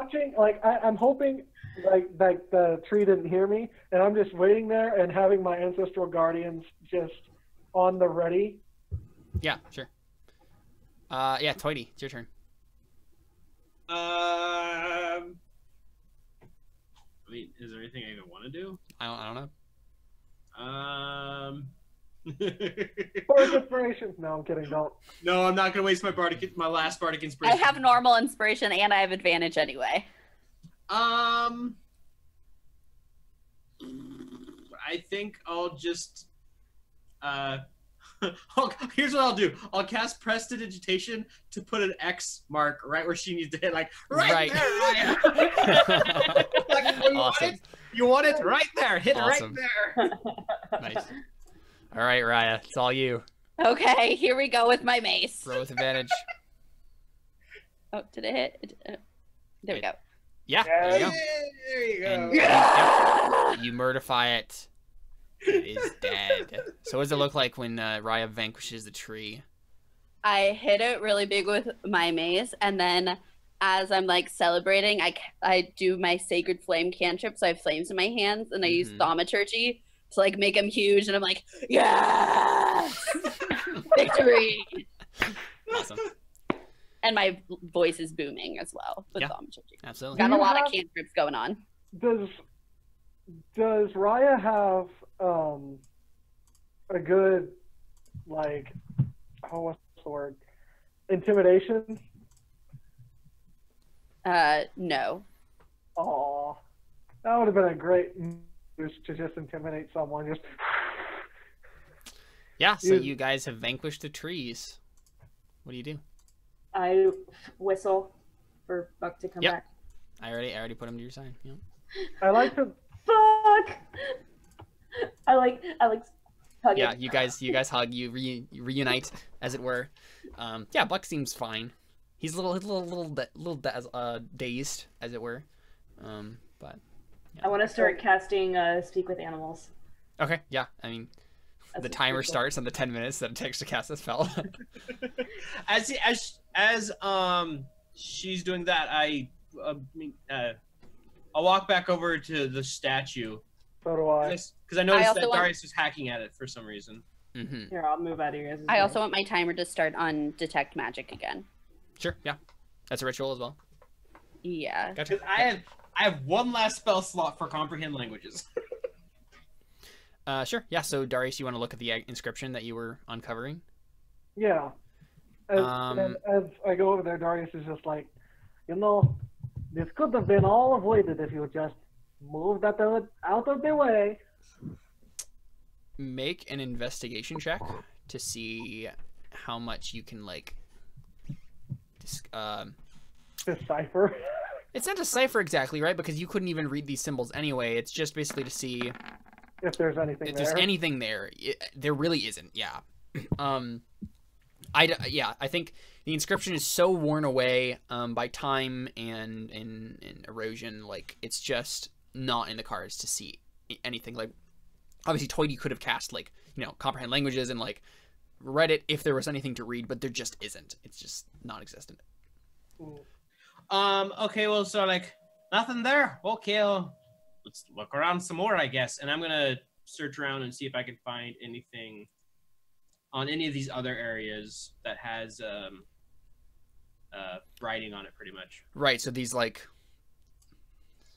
watching, I'm hoping, like the tree didn't hear me, and I'm just waiting there and having my ancestral guardians just on the ready. Yeah, sure. Yeah, Toity, it's your turn. I mean, is there anything I even want to do? I don't know. Bardic inspiration. No, I'm kidding. Don't. No, I'm not gonna waste my last bardic I inspiration. have normal inspiration and I have advantage anyway. I think I'll just here's what I'll do. I'll cast Prestidigitation to put an X mark right where she needs to hit, like right there, Raya. Like, you want Awesome. it? You want it right there. Hit Awesome. it right there. Nice. All right, Raya, it's all you. Okay, here we go with my mace. Roll with advantage. Oh, did it hit? There we go. Yeah, there you go. There you go. And yep, you mortify it. It is dead. So what does it look like when Raya vanquishes the tree? I hit it really big with my mace, and then as I'm like celebrating, I do my sacred flame cantrip, so I have flames in my hands, and I use thaumaturgy to like make them huge, and I'm like, yeah, victory! Awesome. And my voice is booming as well with Yeah. thaumaturgy. Absolutely. Got a you lot have- of cantrips going on. Does Raya have a good, like, what's the word? Intimidation? No. Aw, that would have been a great move to just intimidate someone. Just Yeah, so You- you guys have vanquished the trees. What do you do? I whistle for Buck to come Yep. back. I already put him to your side. Yep. I like to. Fuck! I like hugging. Yeah, you guys hug, you reunite, as it were. Yeah, Buck seems fine. He's dazed, as it were. But I want to start casting Speak with Animals. okay, yeah. I mean, That's the a timer cool- starts on the 10 minutes that it takes to cast this spell. As she's doing that, I'll walk back over to the statue So do I. because I noticed also that want- Darius was hacking at it for some reason. Mm-hmm. Here, I'll move out of your guys' I way. also want my timer to start on detect magic again. Sure, yeah. That's a ritual as well. Yeah. Gotcha. Because I have one last spell slot for comprehend languages. Sure, yeah. So Darius, you want to look at the inscription that you were uncovering? Yeah. And as I go over there, Darius is just like, this could have been all avoided if you just moved that out of the way. Make an investigation check to see how much you can Decipher. It's not decipher exactly, right? Because you couldn't even read these symbols anyway. It's just basically to see If there's anything if there. there's anything there. There really isn't. Yeah. I think the inscription is so worn away by time and erosion. Like, it's just not in the cards to see anything. Like, obviously, Toity could have cast comprehend languages and read it if there was anything to read, but there just isn't. It's just non-existent. Okay, well, so nothing there. Okay, let's look around some more, I guess. And I'm gonna search around and see if I can find anything on any of these other areas that has writing on it, pretty much. Right. So these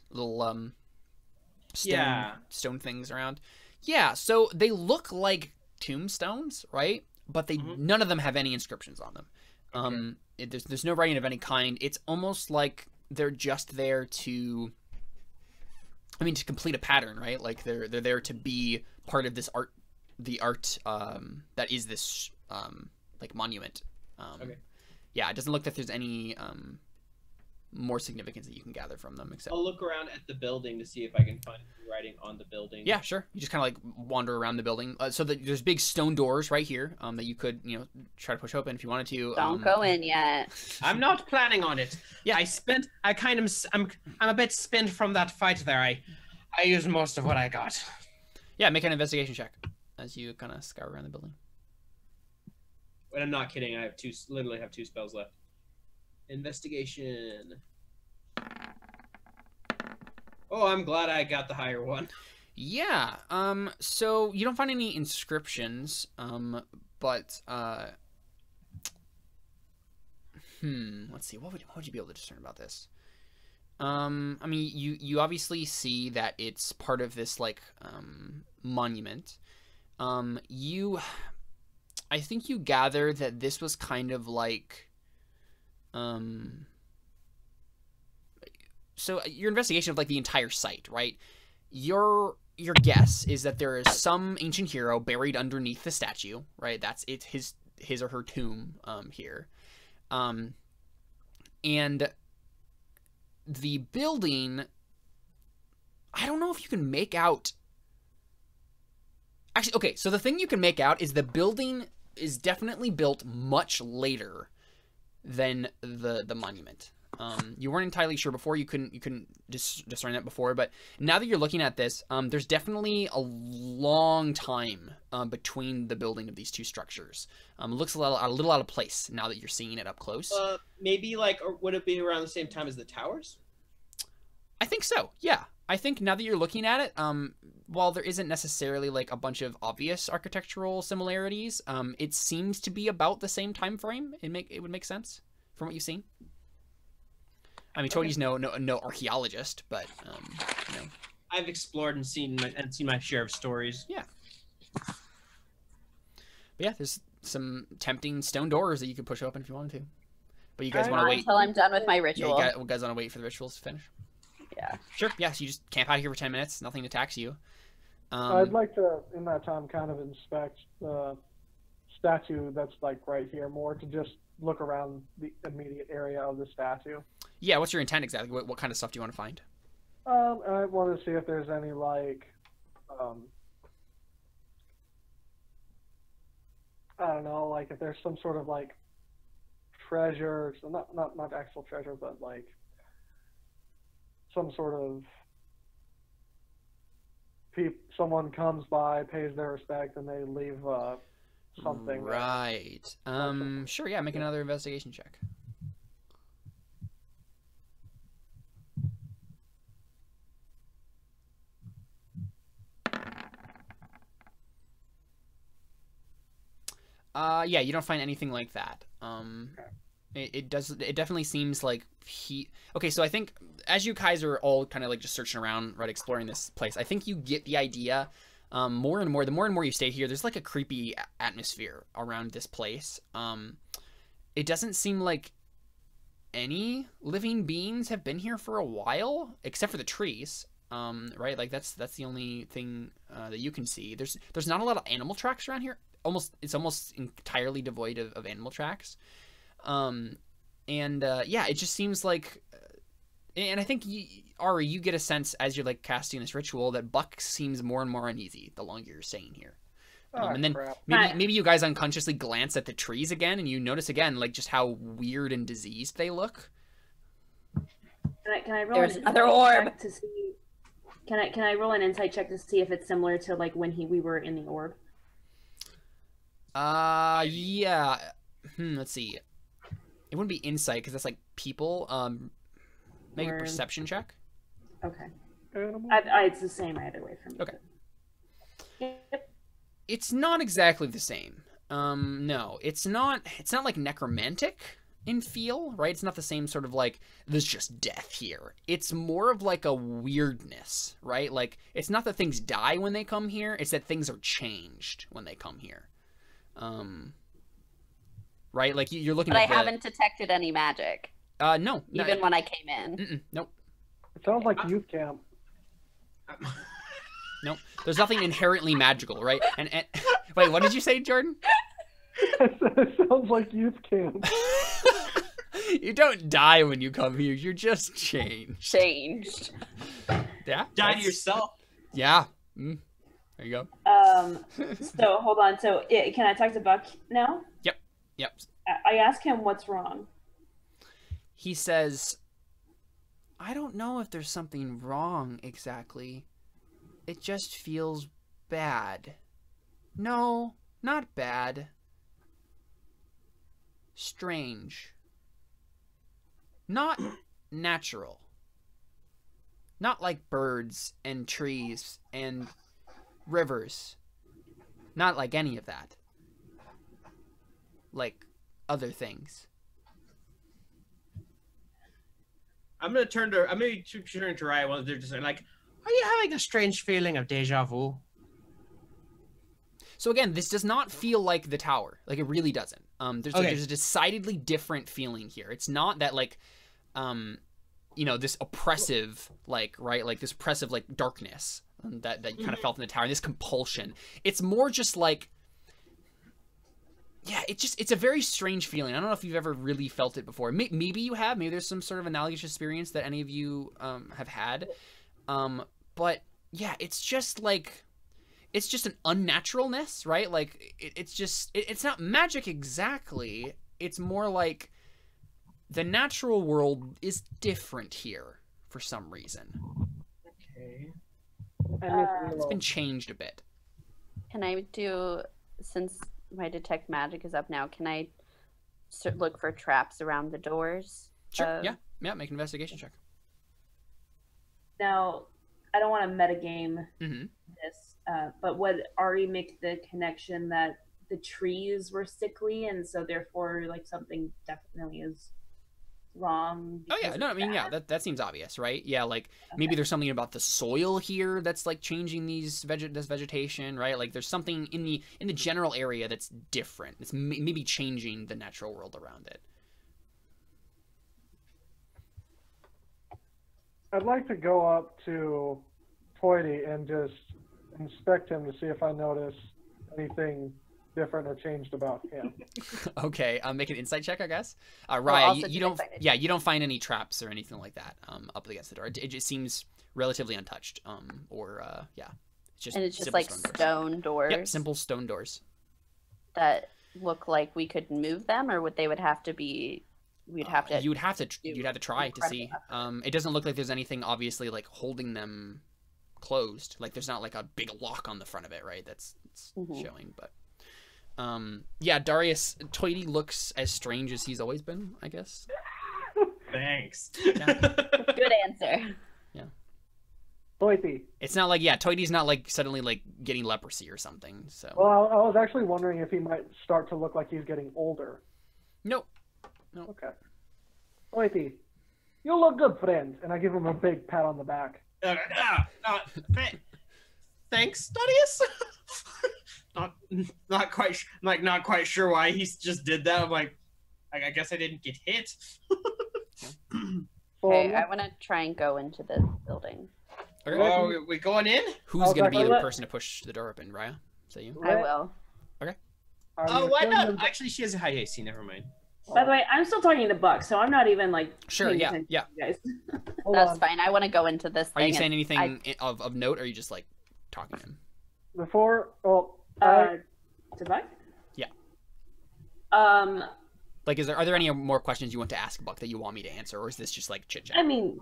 little stone things around. Yeah. So they look like tombstones, right? But they none of them have any inscriptions on them. Okay. There's no writing of any kind. It's almost like they're just there to complete a pattern, right? Like they're there to be part of this art, the art that is this monument. Okay. Yeah, it doesn't look like there's any more significance that you can gather from them, except I'll look around at the building to see if I can find writing on the building. yeah, sure. You just kind of wander around the building. So there's big stone doors right here that you could try to push open if you wanted to. Don't go in yet. I'm not planning on it. Yeah. I'm a bit spent from that fight there. I used most of what I got. Yeah, make an investigation check as you kind of scour around the building. But I'm not kidding. I literally have 2 spells left. Investigation. Oh, I'm glad I got the higher one. Yeah. So you don't find any inscriptions. But let's see. What would you be able to discern about this? I mean, you obviously see that it's part of this monument. I think you gather that this was kind of so your investigation of the entire site, right? Your guess is that there is some ancient hero buried underneath the statue, right? That's it, his or her tomb here. And the building, I don't know if you can make out. Actually, okay, so the thing you can make out is the building is definitely built much later than the monument. You weren't entirely sure before. You couldn't discern that before, but now that you're looking at this, there's definitely a long time between the building of these two structures. It looks a little out of place now that you're seeing it up close. Maybe or would it be around the same time as the towers? I think so. Yeah, I think now that you're looking at it, while there isn't necessarily a bunch of obvious architectural similarities, it seems to be about the same time frame. It would make sense from what you've seen. I mean, Toadie's no archaeologist, but I've explored and seen my share of stories. Yeah. But yeah, there's some tempting stone doors that you could push open if you wanted to. But you guys want to wait until I'm done with my ritual. Yeah, you guys want to wait for the rituals to finish. Yeah. Sure. Yeah. So you just camp out here for 10 minutes. Nothing attacks you. I'd like to, in that time, kind of inspect the statue that's right here more to just look around the immediate area of the statue. Yeah. What's your intent exactly? What kind of stuff do you want to find? I want to see if there's any I don't know, if there's some sort of treasure, so not actual treasure, but like some sort of someone comes by, pays their respect, and they leave something. Right. Sure. Yeah. Make another investigation check. Yeah, you don't find anything like that. It definitely seems like okay, so I think as you guys are all kind of like just searching around, right, exploring this place, I think you get the idea more and more, the more and more you stay here, there's like a creepy atmosphere around this place. It doesn't seem like any living beings have been here for a while, except for the trees. Right, like that's the only thing that you can see. There's not a lot of animal tracks around here. It's almost entirely devoid of animal tracks. Yeah, it just seems like, and I think Ari, you get a sense as you're like casting this ritual that Buck seems more and more uneasy the longer you're staying here. And then maybe you guys unconsciously glance at the trees again, and you notice again like just how weird and diseased they look. Can I roll an another orb check to see? Can I roll an insight check to see if it's similar to like when we were in the orb? Yeah. Let's see. It wouldn't be insight because that's like people. Make a perception check. Okay. It's the same either way for me. Okay. Yep. It's not exactly the same. No, it's not like necromantic in feel, right? It's not the same sort of like there's just death here. It's more of like a weirdness, right? Like it's not that things die when they come here, it's that things are changed when they come here. Right? Like you're looking but at I haven't detected any magic. No. Even when I came in. Nope. It sounds like youth camp. Nope. There's nothing inherently magical, right? And wait, what did you say, Jordan? It sounds like youth camp. You don't die when you come here. You're just changed. Yeah. Die to yourself. Yeah. There you go. So hold on. So can I talk to Buck now? Yep. I ask him what's wrong. He says, I don't know if there's something wrong exactly. It just feels bad. No, not bad. Strange. Not natural. Not like birds and trees and rivers. Not like any of that. Like other things. I'm gonna turn to Raya while they're just like, are you having a strange feeling of deja vu? So again, this does not feel like the tower. Like it really doesn't. There's a decidedly different feeling here. It's not that like, this oppressive, like, right, like this oppressive like darkness that you kind of felt in the tower. This compulsion. It's more just like, yeah, it's a very strange feeling. I don't know if you've ever really felt it before. Maybe you have. Maybe there's some sort of analogous experience that any of you have had. But yeah, it's just like, it's just an unnaturalness, right? Like it's not magic exactly. It's more like the natural world is different here for some reason. Okay. It's been changed a bit. Can I do, since my detect magic is up now, can I look for traps around the doors? Sure. Yeah. Make an investigation check. Now, I don't want to metagame this, but would Ari make the connection that the trees were sickly, and so therefore, like, something definitely is wrong? Oh yeah, no, I mean, yeah, that seems obvious, right? Yeah, like maybe there's something about the soil here that's like changing this vegetation, right? Like there's something in the general area that's different. It's maybe changing the natural world around it. I'd like to go up to Toity and just inspect him to see if I notice anything different or changed about him. Okay, make an insight check, I guess. Raya, you don't find any traps or anything like that up against the door. It just seems relatively untouched. It's just like stone doors. Yep, simple stone doors. That look like we could move them, or would they would have to be? We'd have to. You'd have to try to see. It doesn't look like there's anything obviously like holding them closed. Like there's not like a big lock on the front of it, right? That's showing. But yeah, Darius Toity looks as strange as he's always been, I guess. Thanks. Yeah. Good answer. Yeah. Toity. It's not like Toity's not like suddenly like getting leprosy or something. So. Well, I was actually wondering if he might start to look like he's getting older. Nope. Okay. Toity, you look good, friend. And I give him a big pat on the back. Thanks, Darius. not quite sure why he just did that. I'm like, I guess I didn't get hit. Okay, I want to try and go into this building. Okay. Oh, we going in? Who's gonna be the person to push the door open? Raya? Is that you? I will. Okay. Oh, why not? Actually, she has a high AC. Never mind. By the way, I'm still talking to Buck, so I'm not even like. Sure. Yeah. To you guys. That's fine. I want to go into this. Are thing you saying anything of note, or are you just like talking to him? Before, to Buck? Yeah. Like, are there any more questions you want to ask Buck that you want me to answer, or is this just like chit chat? I mean,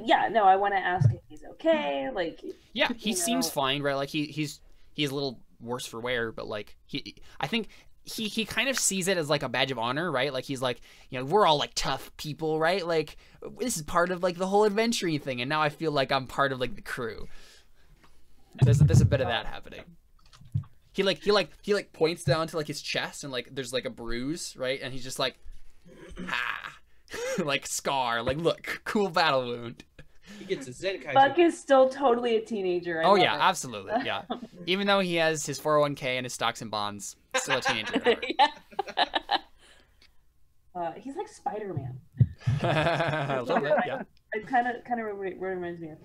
yeah. No, I want to ask if he's okay. Like. Yeah, he seems fine, right? Like he's a little worse for wear, but like I think. He kind of sees it as like a badge of honor, right? Like he's like, we're all like tough people, right? Like this is part of like the whole adventuring thing, and now I feel like I'm part of like the crew. There's a bit of that happening. He points down to like his chest, and like there's like a bruise, right? And he's just like, like scar, like look, cool battle wound. He gets a Zenkaiser. Buck is still totally a teenager. Oh yeah, absolutely, yeah. Even though he has his 401k and his stocks and bonds, still a teenager. He's like Spider-Man. A little bit, yeah. It kind of reminds me of.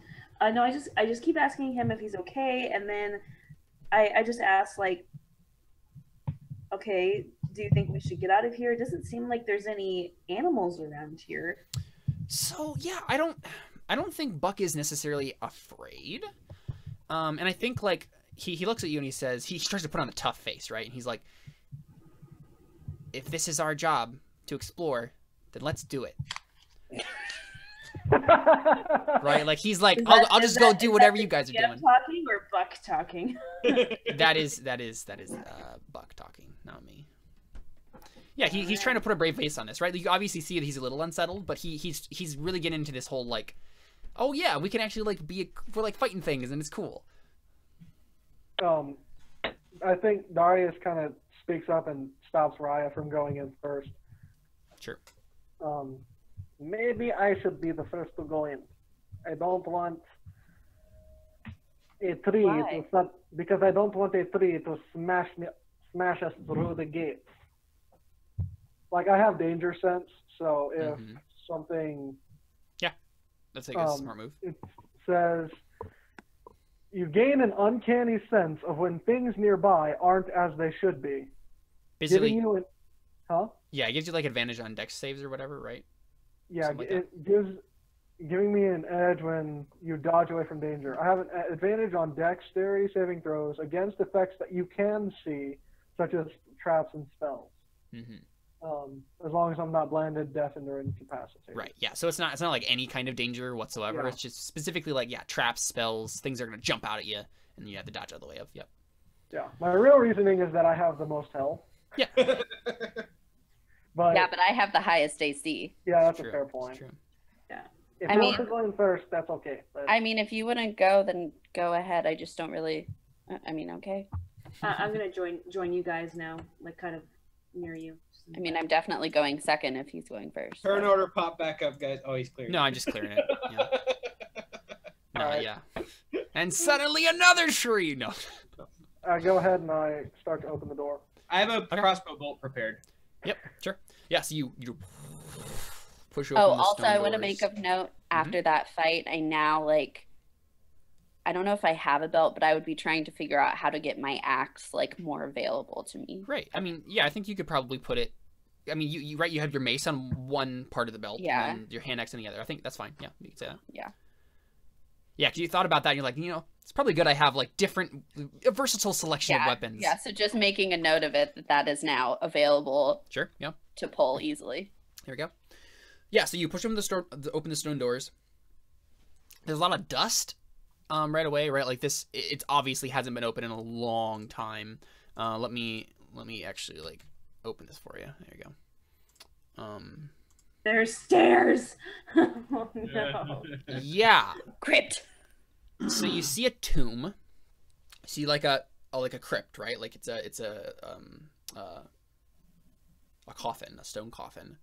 No, I just keep asking him if he's okay, and then I just ask like, okay, do you think we should get out of here? It doesn't seem like there's any animals around here. So yeah, I don't think Buck is necessarily afraid. And I think like he looks at you and he says, he tries to put on a tough face, right? And he's like, if this is our job to explore, then let's do it. Right? Like he's like, I'll just go do whatever you guys are doing. Talking or Buck talking? That is Buck talking, not me. Yeah, he's trying to put a brave face on this, right? You obviously see that he's a little unsettled, but he's really getting into this whole like, oh yeah, we can actually like we're like fighting things and it's cool. I think Darius kind of speaks up and stops Raya from going in first. Sure. Maybe I should be the first to go in. I don't want a tree because I don't want a tree to smash us through the gates. Like I have danger sense, so if something, that's like a smart move. It says you gain an uncanny sense of when things nearby aren't as they should be. Basically, giving you yeah, it gives you like advantage on dex saves or whatever, right? Yeah, giving me an edge when you dodge away from danger. I have an advantage on dexterity saving throws against effects that you can see, such as traps and spells. As long as I'm not blinded, deafened, or incapacitated. Right. Yeah. So it's not like any kind of danger whatsoever. Yeah. It's just specifically like traps, spells, things are gonna jump out at you, and you have to dodge out of the way of. Yep. Yeah. My real reasoning is that I have the most health. Yeah. But I have the highest AC. Yeah, that's a fair point. True. Yeah. If you want to go in first, that's okay. But... I mean, if you wouldn't go, then go ahead. I just don't really. I mean, okay. I'm gonna join you guys now, like kind of near you. I mean, I'm definitely going second if he's going first. Turn order, pop back up, guys. Oh, he's clearing. No, I'm just clearing it. Yeah. No, yeah. And suddenly another tree. No. Go ahead and I start to open the door. I have a crossbow bolt prepared. Yep, sure. Yeah, so you push open the also, I want to doors. make a note after that fight. I now I don't know if I have a belt, but I would be trying to figure out how to get my axe more available to me. Right. I mean, yeah, I think you could probably put it. I mean, you have your mace on one part of the belt, and then your hand axe on the other. I think that's fine. Yeah, you could say that. Yeah. Yeah, because you thought about that, and you're like, it's probably good I have like a versatile selection of weapons. Yeah, so just making a note of it that is now available. Sure, yeah. To pull easily. There we go. Yeah, so you push open the stone doors. There's a lot of dust right away, right? Like this, it obviously hasn't been open in a long time. Let me actually like open this for you. There you go. There's stairs. Oh no. Yeah. Crypt. So you see a tomb. You see like a crypt, right? Like it's a coffin, a stone coffin.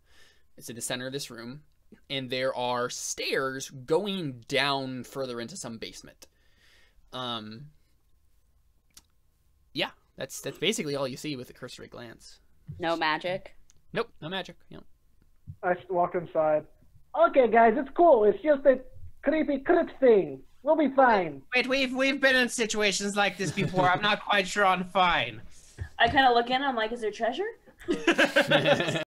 It's in the center of this room, and there are stairs going down further into some basement. Yeah, that's basically all you see with a cursory glance. No magic. Nope, no magic. Yep. I walk inside. Okay, guys, it's cool. It's just a creepy crypt thing. We'll be fine. Wait, we've been in situations like this before. I'm not quite sure I'm fine. I kind of look in. I'm like, is there treasure?